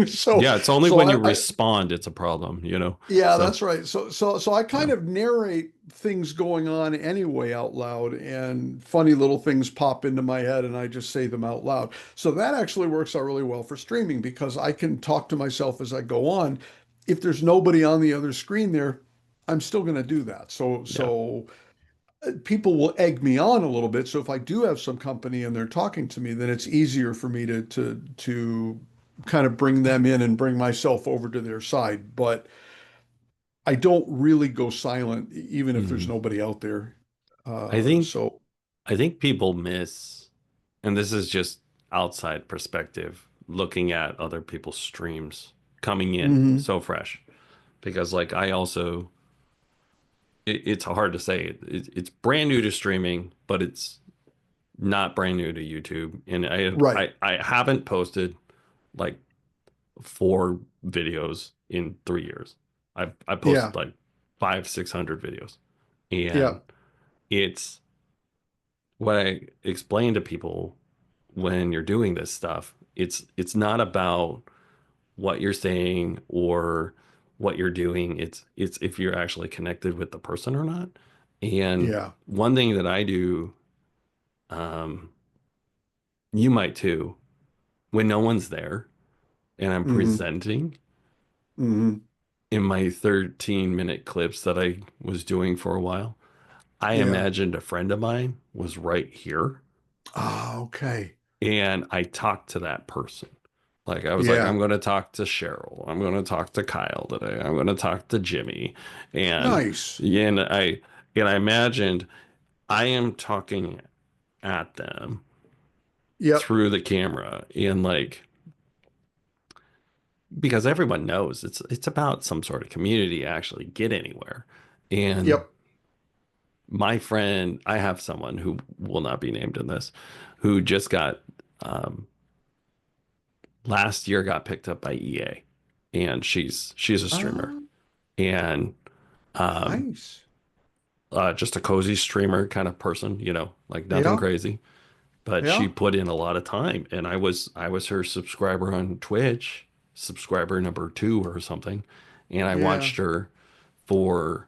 so Yeah, it's only so when you I respond it's a problem, you know? yeah, So, that's right. So I kind yeah. of narrate things going on anyway out loud, and funny little things pop into my head and I just say them out loud. So that actually works out really well for streaming because I can talk to myself as I go on. If there's nobody on the other screen there, I'm still going to do that. Yeah. People will egg me on a little bit. So if I do have some company and they're talking to me, then it's easier for me to kind of bring them in and bring myself over to their side. But I don't really go silent even if there's Mhm. nobody out there. I think So I think people miss, and this is just outside perspective, looking at other people's streams coming in mhm. so fresh. Because like I also it's hard to say. It's brand new to streaming, but it's not brand new to YouTube. And Right. I haven't posted like 4 videos in 3 years. I Yeah. posted like 600 videos. And Yeah. it's what I explain to people when you're doing this stuff. It's not about what you're saying or what you're doing. It's if you're actually connected with the person or not. And Yeah. one thing that I do, um, you might too, when no one's there and I'm Hmm. presenting Hmm. in my 13-minute clips that I was doing for a while, I Yeah. imagined a friend of mine was right here Ah, okay. and I talked to that person. Like I was like, I'm Yeah. going to talk to Cheryl. I'm going to talk to Kyle today. I'm going to talk to Jimmy. And Nice. yeah, and I imagined I am talking at them Yep. through the camera and like because everyone knows it's about some sort of community to actually get anywhere. And Yep. my friend, I have someone who will not be named in this, who just got um, last year got picked up by EA, and she's a streamer Ah, and um, nice. just a cozy streamer kind of person, like nothing Yeah. crazy. But she Yeah. put in a lot of time, and I was her subscriber on Twitch, subscriber number 2 or something, and I Yeah. watched her for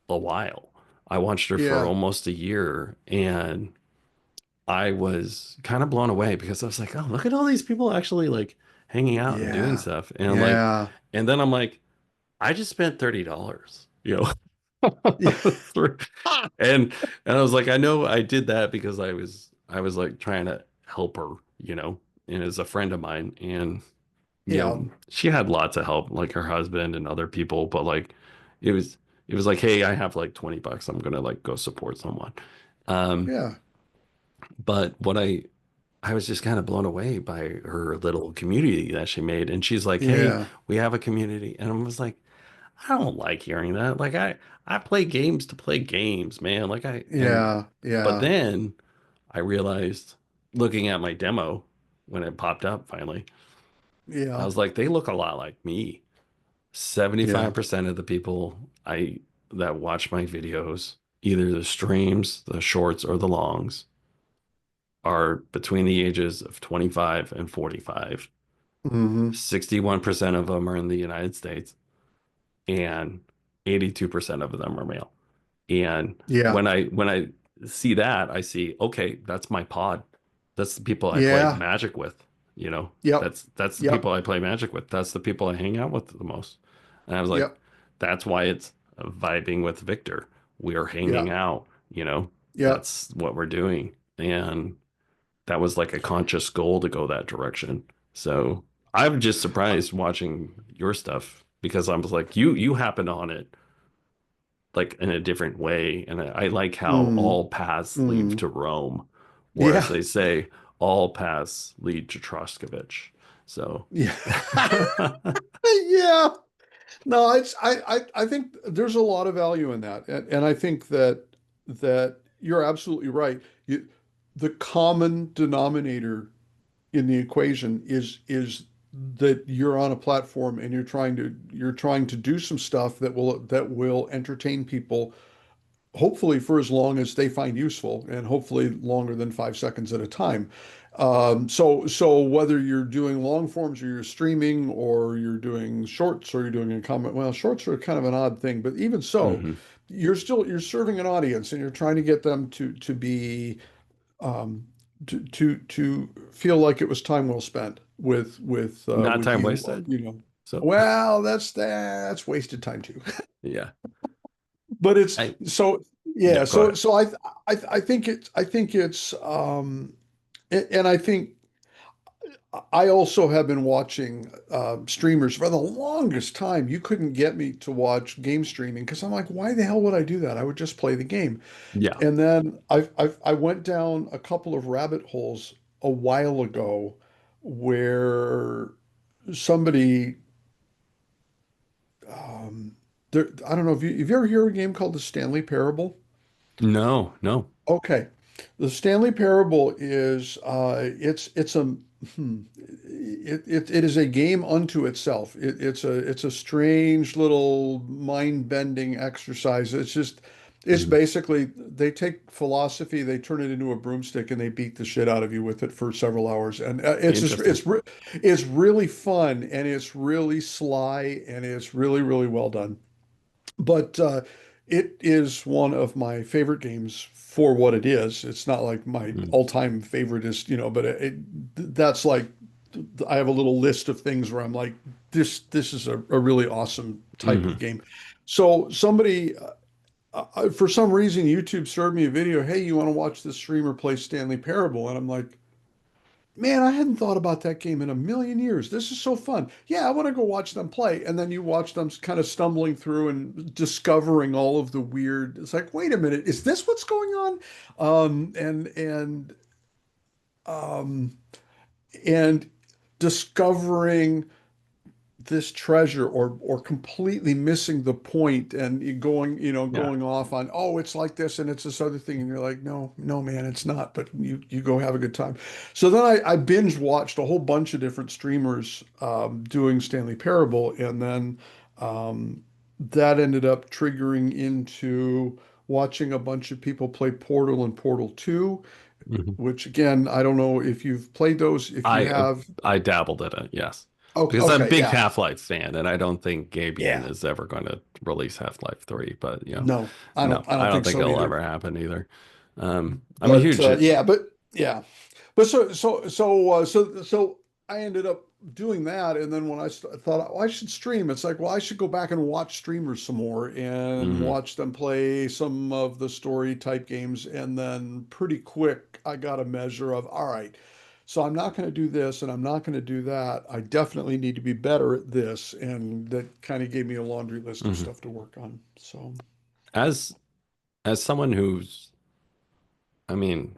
a while. I watched her for Yeah. almost a year, and I was kind of blown away because I was like, oh, look at all these people actually like hanging out and doing Yeah. stuff. And I'm like, Yeah. and then I'm like, I just spent $30, Yeah. for- and I was like, I know I did that because I was like trying to help her, and as a friend of mine. And Yeah. she had lots of help, like her husband and other people, but like it was it was like, hey, I have like $20. I'm gonna like go support someone. Um, Yeah. but what I was just kind of blown away by her little community that she made. And she's like, hey, Yeah. we have a community. And I was like, I don't like hearing that. Like I play games to play games, man. Yeah. But Yeah. then I realized looking at my demo when it popped up finally, I Yeah. was like, they look a lot like me. Yeah. 75% of the people I that watch my videos, either the streams, the shorts, or the longs, are between the ages of 25 and 45. Hmm. 61% of them are in the United States, and 82% of them are male. And Yeah. when I see that, I see, okay, that's my pod. That's the people I play Yeah. Magic with, you know. Yep. That's the Yep. people I play Magic with. That's the people I hang out with the most. And I was like, Yep. that's why it's vibing with Victor. We're hanging Yeah. out, Yep. That's what we're doing. And that was like a conscious goal to go that direction. So I'm just surprised watching your stuff because I was like, you happened on it like in a different way. And I like how Mm. all paths lead Mm. to Rome, or as Yeah. they say, all paths lead to Troskovich. So Yeah. Yeah. No, I think there's a lot of value in that. And I think that you're absolutely right. The common denominator in the equation is that you're on a platform and you're trying to do some stuff that will entertain people, hopefully for as long as they find useful, and hopefully longer than 5 seconds at a time. So whether you're doing long forms or you're streaming or you're doing shorts or you're doing a comment, well, shorts are kind of an odd thing, but even so, mhm. you're serving an audience and you're trying to get them to be um, to feel like it was time well spent Not with time you, wasted. So Well, that's wasted time too. yeah, But it's I so no, yeah, go ahead. I think it's and I think I also have been watching streamers for the longest time. You couldn't get me to watch game streaming because I'm like, why the hell would I do that? I would just play the game. Yeah, And then I went down a couple of rabbit holes a while ago where somebody I don't know if you ever hear a game called the Stanley Parable? no, no. Okay. The Stanley Parable is it's hmm, it is a game unto itself. It's a strange little mind-bending exercise. It's Mhm. basically they take philosophy, they turn it into a broomstick, and they beat the shit out of you with it for several hours. And Interesting. it's really fun, and it's really sly, and it's really well done. But it is one of my favorite games for what it is. It's not like my Mm. all-time favorite is, but that's like I have a little list of things where I'm like, this is a really awesome type of Mhm. game. So somebody, for some reason, YouTube served me a video. Hey, you want to watch this streamer play Stanley Parable? And I'm like, man, I hadn't thought about that game in a million years. This is so fun. Yeah, I want to go watch them play. And then you watch them kind of stumbling through and discovering all of the weird. It's like, wait a minute, is this what's going on? Um, and and um, and discovering this treasure or completely missing the point and Yeah. going off on, oh, it's like this and it's this other thing, and you're like, no man, it's not, but you go have a good time. So then I binge watched a whole bunch of different streamers doing Stanley Parable, and then that ended up triggering into watching a bunch of people play Portal and Portal 2, Mhm. which again, I don't know if you've played those. If you I uh, have, I dabbled in it, yes, okay, because I'm a okay, big yeah, Half-Life fan, and I don't think Gabian yeah. is ever going to release Half-Life 3. But No, no, I I don't don't think think so it'll either. ever happen either. I'm a But huge. yeah, but yeah, but so I ended up doing that, and then when thought, oh, I should stream, it's like, well, I should go back and watch streamers some more and Mhm. watch them play some of the story type games, and then pretty quick I got a measure of, all right, so I'm not going to do this and I'm not going to do that. I definitely need to be better at this, and that kind of gave me a laundry list of Mhm. stuff to work on. So As someone who's, I mean,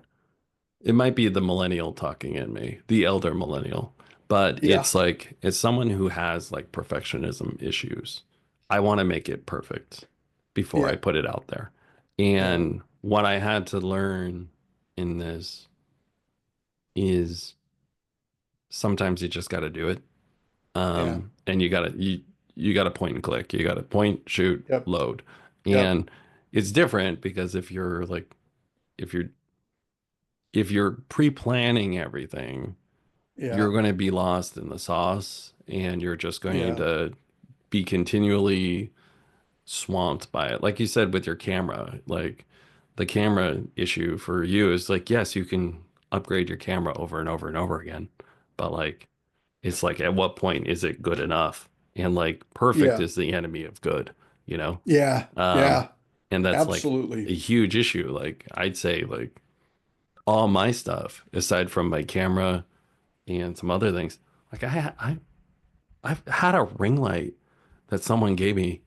it might be the millennial talking in me, the elder millennial, but yeah, it's like, it's someone who has like perfectionism issues. I want to make it perfect before I yeah, put it out there. yeah, And what I had to learn in this is sometimes you just got to do it. yeah. And you got to point and click. You got to point, shoot, Yep. load. Yep. And it's different because if you're if you're pre-planning everything, Yeah. you're going to be lost in the sauce and you're just going Yeah. to be continually swamped by it. Like you said with your camera, like the camera issue for you is like, yes, you can upgrade your camera over and over and over again, but like it's like at what point is it good enough? And like perfect Yeah. is the enemy of good, you know? Yeah. Um, Yeah. and that's like Absolutely. a huge issue. Like I'd say like all my stuff, aside from my camera and some other things, like I've had a ring light that someone gave me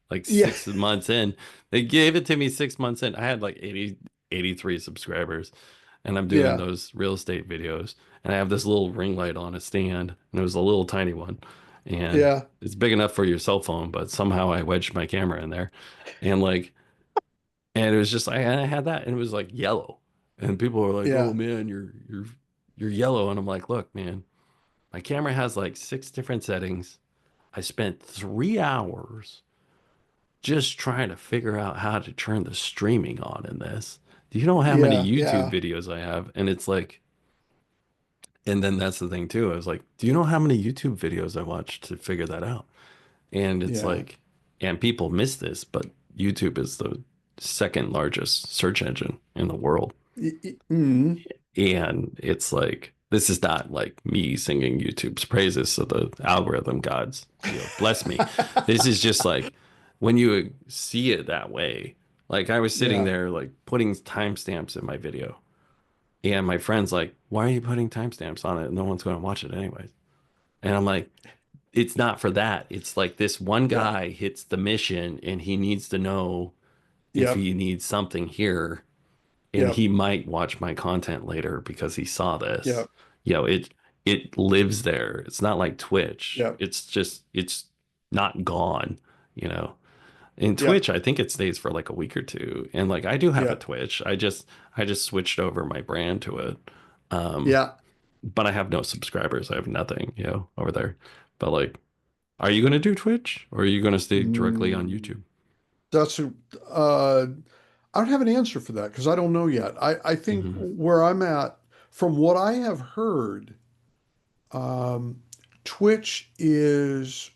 like Yeah. 6 months in. They gave it to me 6 months in. I had like 83 subscribers, and I'm doing Yeah. those real estate videos. And I have this little ring light on a stand, and it was a little tiny one. And Yeah. it's big enough for your cell phone, but somehow I wedged my camera in there. And like, and it was just, I had that, and it was like yellow. And people were like, "Oh Yeah. man, you're yellow." And I'm like, "Look, man, my camera has like six different settings. I spent 3 hours just trying to figure out how to turn the streaming on in this. Do you know how many Yeah. YouTube Yeah. videos I have?" And it's like, and then that's the thing too. I was like, "Do you know how many YouTube videos I watched to figure that out?" And it's Yeah. like, and people miss this, but YouTube is the second largest search engine in the world. Mm. And it's like, this is not like me singing YouTube's praises so the algorithm gods, bless me. This is just like when you see it that way. Like I was sitting Yeah. there like putting timestamps in my video, and my friend's like, "Why are you putting timestamps on it? No one's going to watch it anyways." And I'm like, "It's not for that. It's like this one Yeah. guy hits the mission and he needs to know if Yep. he needs something here, and Yep. he might watch my content later because he saw this. Yep. It lives there. It's not like Twitch. Yep. It's just it's not gone, you know. In Yep. Twitch, I think it stays for like a week or two. And like I do have a Yep. Twitch. I just switched over my brand to it. Um, Yeah. but I have no subscribers. I have nothing, over there. But like, are you going to do Twitch or are you going to stay directly on Mm, YouTube? that's I don't have an answer for that because I don't know yet. I think Hmm. where I'm at, from what I have heard, um, Twitch is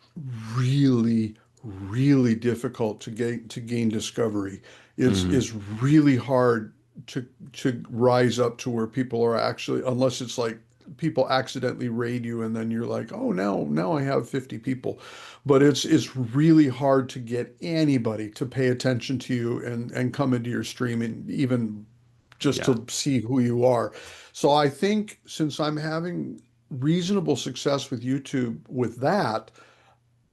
really, really difficult to gain discovery. Hmm. It's really hard to rise up to where people are actually, unless it's like people accidentally raid you and then you're like, oh, now I have 50 people. But it's really hard to get anybody to pay attention to you and come into your stream and even just Yeah. to see who you are. So I think since I'm having reasonable success with YouTube with that,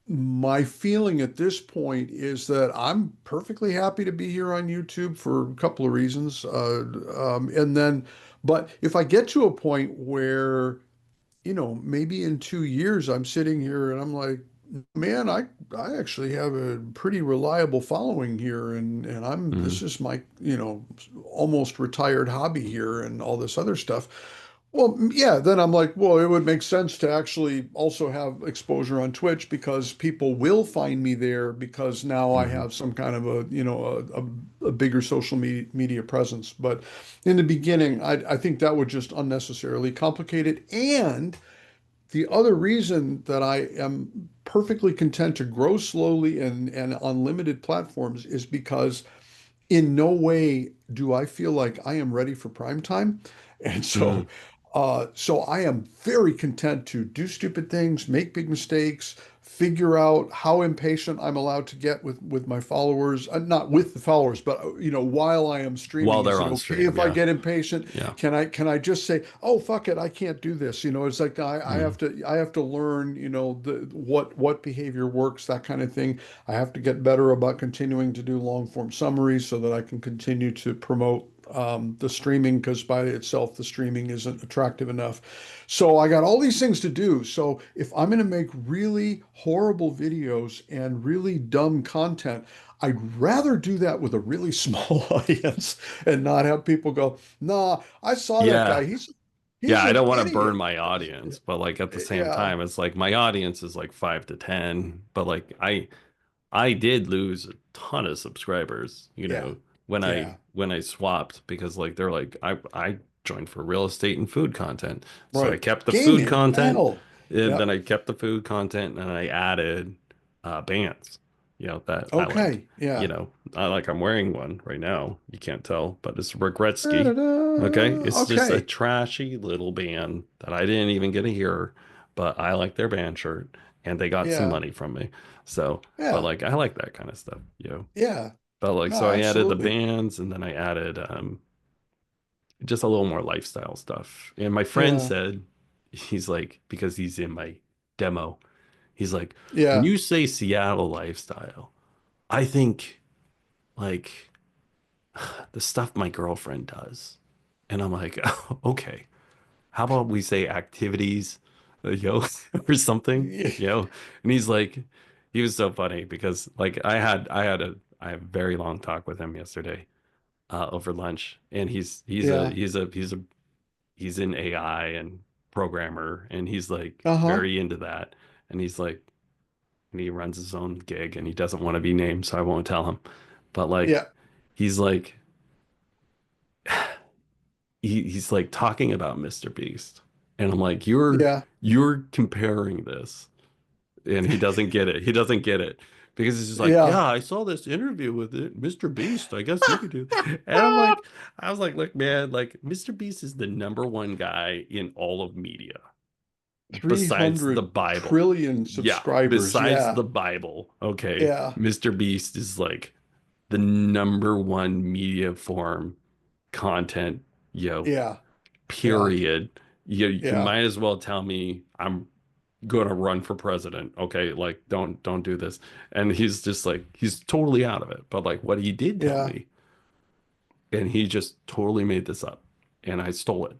my feeling at this point is that I'm perfectly happy to be here on YouTube for a couple of reasons. And then, but if I get to a point where, maybe in 2 years I'm sitting here and I'm like, man, I actually have a pretty reliable following here, and Hmm. this is my, almost retired hobby here and all this other stuff. Well, yeah, then I'm like, well, it would make sense to actually also have exposure on Twitch because people will find me there because now I Hmm. have some kind of a bigger social media presence. But in the beginning, I think that would just unnecessarily complicate it. And the other reason that I am perfectly content to grow slowly and on limited platforms is because in no way do I feel like I am ready for prime time. And Hmm. so I am very content to do stupid things, make big mistakes, figure out how impatient I'm allowed to get with my followers, not with the followers, but while I am streaming, While is they're it on okay stream. if I Yeah. get impatient? Yeah. Can I just say, oh fuck it, I can't do this? It's like I Hmm. have to learn, what behavior works, that kind of thing. I have to get better about continuing to do long form summaries so that I can continue to promote the streaming because by itself, the streaming isn't attractive enough. So I got all these things to do. So if I'm going to make really horrible videos and really dumb content, I'd rather do that with a really small audience and not have people go, nah, I saw that Yeah. guy. He's Yeah. I an don't want to burn idiot. my audience, but like at the same Yeah, time, it's like my audience is like 5 to 10, but like I did lose a ton of subscribers, yeah, when I yeah. when I swapped because like they're like I joined for real estate and food content. So I Right. kept the food Gaming. content Hell. and then Yep. I kept the food content and I added bands, that I like. Okay. Yeah. I'm wearing one right now. You can't tell, but it's Regretsky. Okay. Da-da-da. It's just a Okay. trashy little band that I didn't even get to hear, but I like their band shirt and they got some Yeah. money from me. So, but Yeah. like I like that kind of stuff. Yeah. But like No, so I added the absolutely. bands and then I added just a little more lifestyle stuff. And my friend Yeah. said he's like because he's in my demo, he's like when Yeah. you say Seattle lifestyle, I think like the stuff my girlfriend does. And I'm like, okay, how about we say activities, or something, And he's like, he was so funny because like I had a very long talk with him yesterday over lunch, and Yeah. he's in AI and programmer, and he's like Uh-huh. very into that, and he's like, and he runs his own gig, and he doesn't want to be named, so I won't tell him, but like, Yeah. he's like he's like talking about Mr. Beast. And I'm like, Yeah. you're comparing this. And he doesn't get it. He doesn't get it. Because he's just like, Yeah. yeah, I saw this interview with it, Mr. Beast. I guess you could do it. And I'm like, I was like, look, man, like Mr. Beast is the number one guy in all of media besides the 300 Bible. trillion Yeah, subscribers. besides Yeah. the Bible. Okay. Yeah. Mr. Beast is like the number one media form content, Yeah. Yeah. period. You Yeah. might as well tell me I'm gonna run for president. Okay, like don't do this. And he's just like he's totally out of it. But like what he did tell Yeah. me, and he just totally made this up, and I stole it.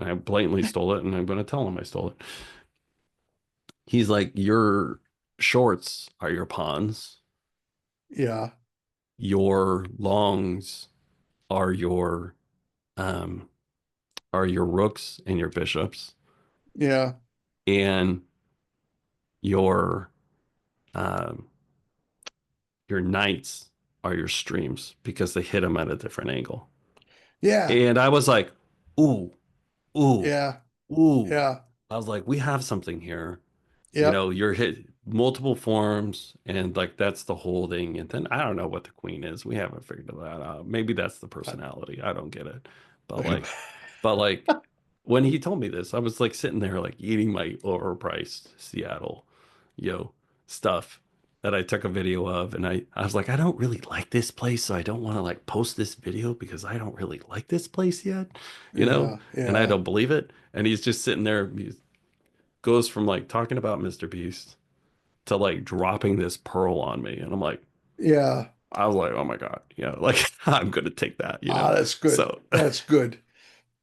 And I blatantly stole it, and I'm gonna tell him I stole it. He's like, your shorts are your pawns, Yeah. your longs are your um are your rooks and your bishops. Yeah. and your um, your nights are your streams because they hit them at a different angle. Yeah. And I was like, ooh, ooh, Yeah. ooh. Yeah. I was like, we have something here. You Yep. know, you're hit multiple forms, and like that's the holding. And then I don't know what the queen is. We haven't figured that out. Maybe that's the personality. I don't get it. But like when he told me this, I was like sitting there like eating my overpriced Seattle, yo, stuff that I took a video of, and I was like, I don't really like this place, so I don't want to like post this video because I don't really like this place yet, you know, Yeah. and I Yeah. don't believe it. And he's just sitting there, he goes from like talking about Mr. Beast to like dropping this pearl on me, and I'm like, Yeah. I was like, oh my God, yeah, like I'm gonna take that, you Ah, know. that's good. So, That's good.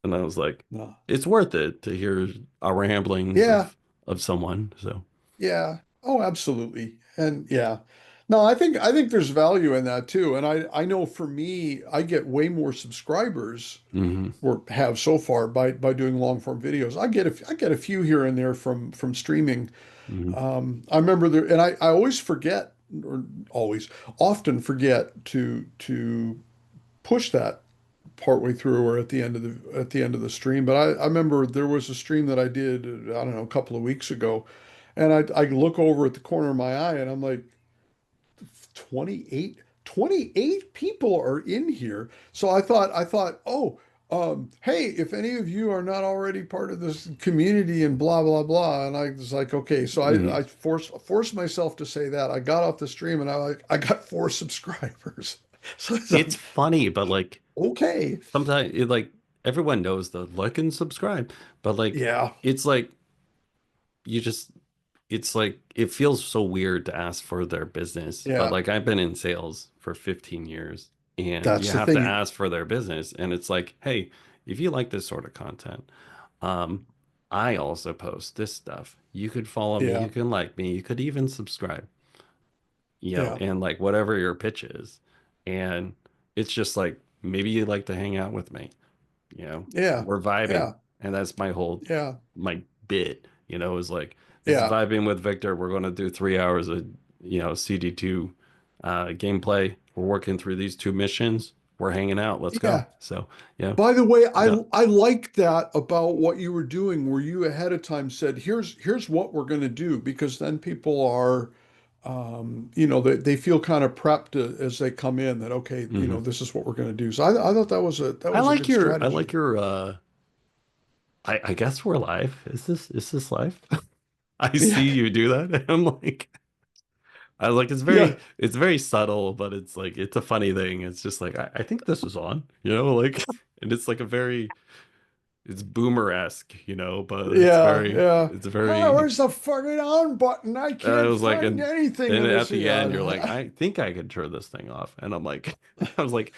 and I was like, No. it's worth it to hear our ramblings Yeah. of someone. So, Yeah. Oh, absolutely. And yeah. No, I think there's value in that too. And I know for me, I get way more subscribers hmm or have so far by doing long form videos. I get a few here and there from streaming. hmm I remember there, and I always forget, or always often forget to push that partway through or at the end of the stream. But I remember there was a stream that I did, I don't know, a couple of weeks ago, and I look over at the corner of my eye and I'm like, 28 people are in here. So I thought, oh, hey, if any of you are not already part of this community and blah blah blah. And I was like, okay, so I hmm forced myself to say that. I got off the stream and I got 4 subscribers. So it's it's like, funny, but like okay, sometimes it like everyone knows the like and subscribe, but like yeah, it's like you just it's like it feels so weird to ask for their business, but yeah, like I've been in sales for 15 years and you that's the have to thing. ask for their business, and it's like, hey, if you like this sort of content, um I also post this stuff. You could follow me, you Yeah, can like me, you could even subscribe, you know, yeah, and like whatever your pitch is. And it's just like maybe you'd like to hang out with me, you know, yeah, we're vibing. yeah, And that's my whole yeah, my bit, you know, is like this is yeah, vibing with Victor. We're going to do 3 hours of, you know, CD2 gameplay. We're working through these two missions. We're hanging out. Let's go. yeah. So, yeah. By the way, I Yeah. I like that about what you were doing, where you ahead of time said, here's what we're going to do, because then people are, they feel kind of prepped as they come in that, okay, hmm this is what we're going to do. So I thought that was a good I like strategy. your I guess we're live. Is this live? I Yeah, see you do that. And I'm like I was like yeah, it's very subtle, but it's like it's a funny thing. It's just like I think this is on, you know, like and it's like a very it's boomer-esque, you know, but yeah, yeah. it's Oh, very where's the fucking on button? I it can't was like find and anything then in at this. the end you're Yeah, like, I think I could turn this thing off. And I'm like I was like,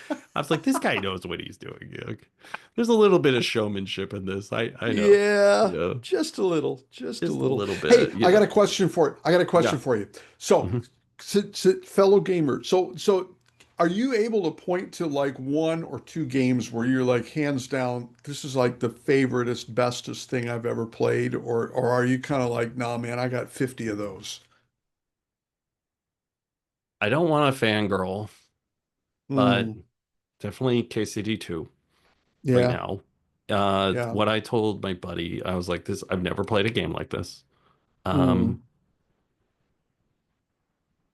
this guy knows what he's doing. Like, there's a little bit of showmanship in this. I know. yeah, Yeah. just a little, just a Just a little. little Hey, bit, you I got know. a question for it. I got a Yeah. question for you. So, Mhm. fellow gamer, so are you able to point to like one or two games where you're like hands down, this is like the favoriteest, bestest thing I've ever played, or are you kind of like, nah, man, I got 50 of those? I don't want to fangirl, but Hmm. definitely KCD2 right Yeah. now. Yeah. What I told my buddy, I was like, this, I've never played a game like this. Hmm. Um,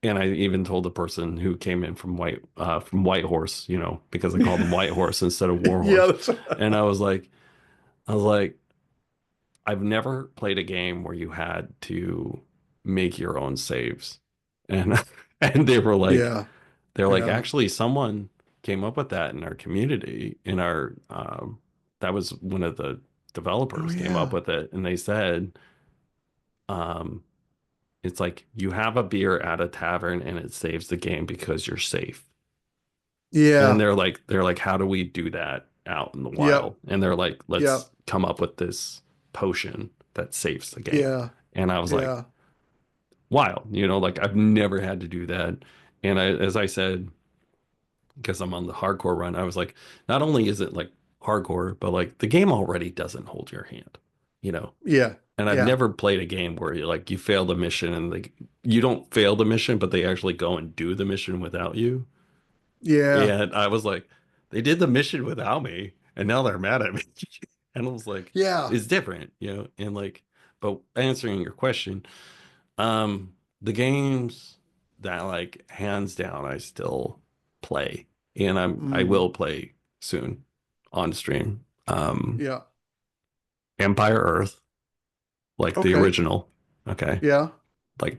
and I even told the person who came in from White Horse, you know, because I called them White Horse instead of Yeah. Warhorse. And I was like, I've never played a game where you had to make your own saves. And and Yeah. they're like, Yeah. actually, someone came up with that in our community, in our that was one of the Oh developers came up yeah. with it, and they said, um, it's like you have a beer at a tavern and it saves the game because you're safe. And Yeah. they're like, how do we do that out in the Yep. wild? And they're like, let's Yep. come up with this potion that saves the game. Yeah. And I was like, Yeah. wild, you know, like I've never had to do that. And as I said, because I'm on the hardcore run, I was like, not only is it like hardcore, but like the game already doesn't hold your hand, you know? Yeah. And I've Yeah. never played a game where you fail the mission and like you don't fail the mission, but they actually go and do the mission without you. Yeah. And I was like, they did the mission without me, and now they're mad at me. And I was like, Yeah. it's different, and like, but answering your question, the games that like hands down I still play, and I Mm. will play soon on stream. Yeah. Empire Earth, like the Okay. original, okay, Yeah. like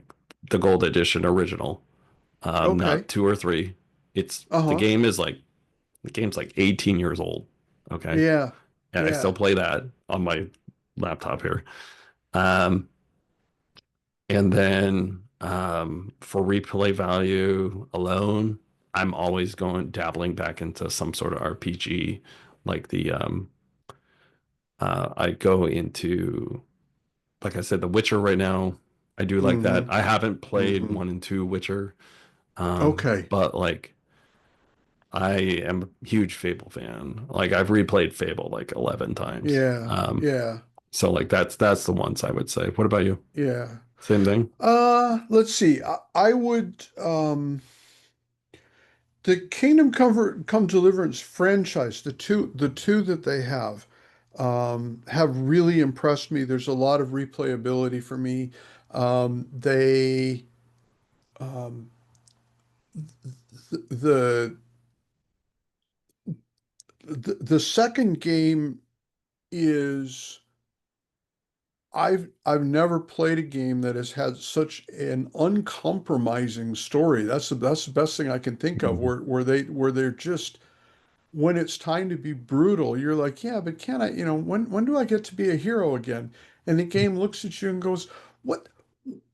the gold edition original, Okay. not two or three. It's the Uh-huh. game is like the game's like 18 years old. Okay. Yeah. And I still Yeah. play that on my laptop here. Um, and then for replay value alone, I'm always going dabbling back into some sort of RPG, like I go into, like I said, The Witcher right now. I do like that. Mm-hmm. I haven't played Mm-hmm. one and two Witcher, Okay. but like I am a huge Fable fan. Like I've replayed Fable like 11 times. Yeah. Yeah. So like that's the ones I would say. What about you? Yeah. Same thing? Let's see. I would the Come Deliverance franchise, the two that they have really impressed me. There's a lot of replayability for me. They um, the the second game is I've never played a game that has had such an uncompromising story. That's the best thing I can think of Mhm. where they're just when it's time to be brutal, you're like, yeah, but can I, when do I get to be a hero again? And the game looks at you and goes, what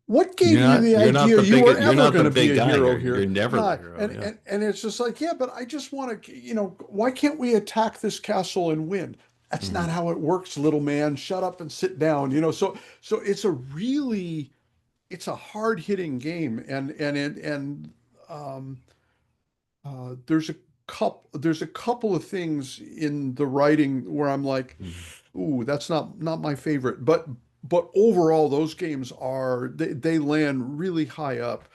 what You're gave you not the you're not idea the you big were you're ever not going the to be big a guy hero here. You're here? never the Not hero. and Yeah. and it's just like, yeah, but I just want to, why can't we attack this castle and win? That's not Hmm. how it works, little man. Shut up and sit down. So it's a hard-hitting game, um, there's a couple of things in the writing where I'm like, Hmm. ooh, that's not my favorite. But overall, those games they land really high up.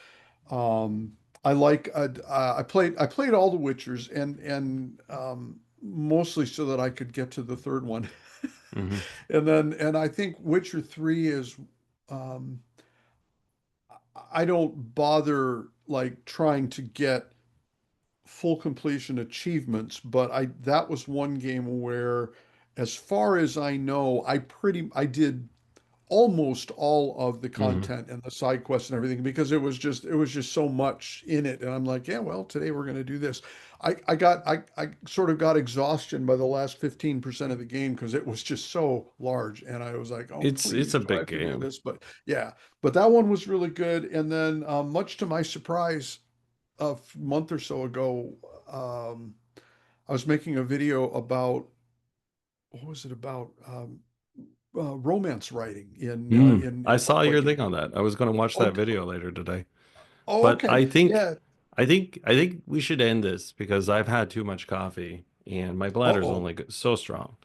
Um, I like I played all the Witchers and mostly so that I could get to the third one. Hmm. And I think Witcher 3 is um, I don't bother like trying to get full completion achievements, but I that was one game where, as far as I know, I did almost all of the Hmm. content and the side quests and everything because it was just so much in it. And I'm like, yeah, well, today we're going to do this. I sort of got exhaustion by the last 15% of the game because it was just so large. And I was like, oh, It's please, a do I big have to do game. this? But yeah, but that one was really good. And then much to my surprise, a month or so ago, um, I was making a video about what was it about? Romance writing I in saw your like thing on that. I was going to watch that okay. video later today. Oh, But okay. Yeah. I think we should end this because I've had too much coffee and my bladder's Uh-oh. only so strong.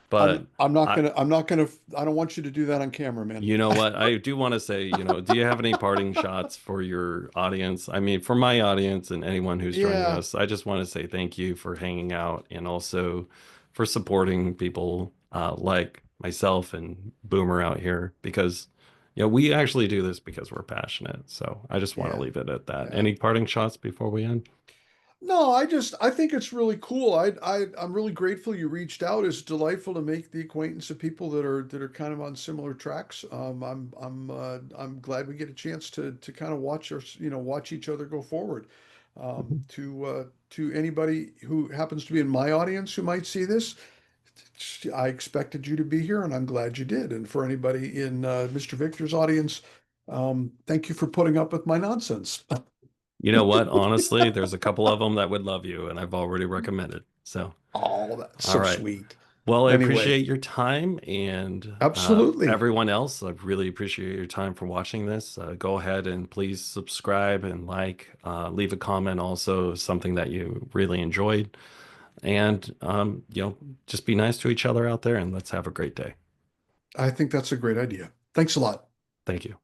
But I I'm not gonna I don't want you to do that on camera, man. You know what? I do want to say, do you have any parting shots for your audience? I mean, for my audience and anyone who's joining Yeah. us, I just want to say thank you for hanging out and also for supporting people like myself and Boomer out here because, we actually do this because we're passionate. So I just want to Yeah. leave it at that. Yeah. Any parting shots before we end? No, I think it's really cool. I'm really grateful you reached out. It's delightful to make the acquaintance of people that are kind of on similar tracks. I'm glad we get a chance to kind of watch each other go forward. To anybody who happens to be in my audience who might see this, I expected you to be here, and I'm glad you did. And for anybody in Mr. Victor's audience, thank you for putting up with my nonsense. You know what? Honestly, there's a couple of them that would love you, and I've already recommended. So, Oh, that's all so right. sweet. Well, I Anyway. appreciate your time and Absolutely. everyone else. I really appreciate your time for watching this. Go ahead and please subscribe and leave a comment also, something that you really enjoyed. And, just be nice to each other out there and let's have a great day. I think that's a great idea. Thanks a lot. Thank you.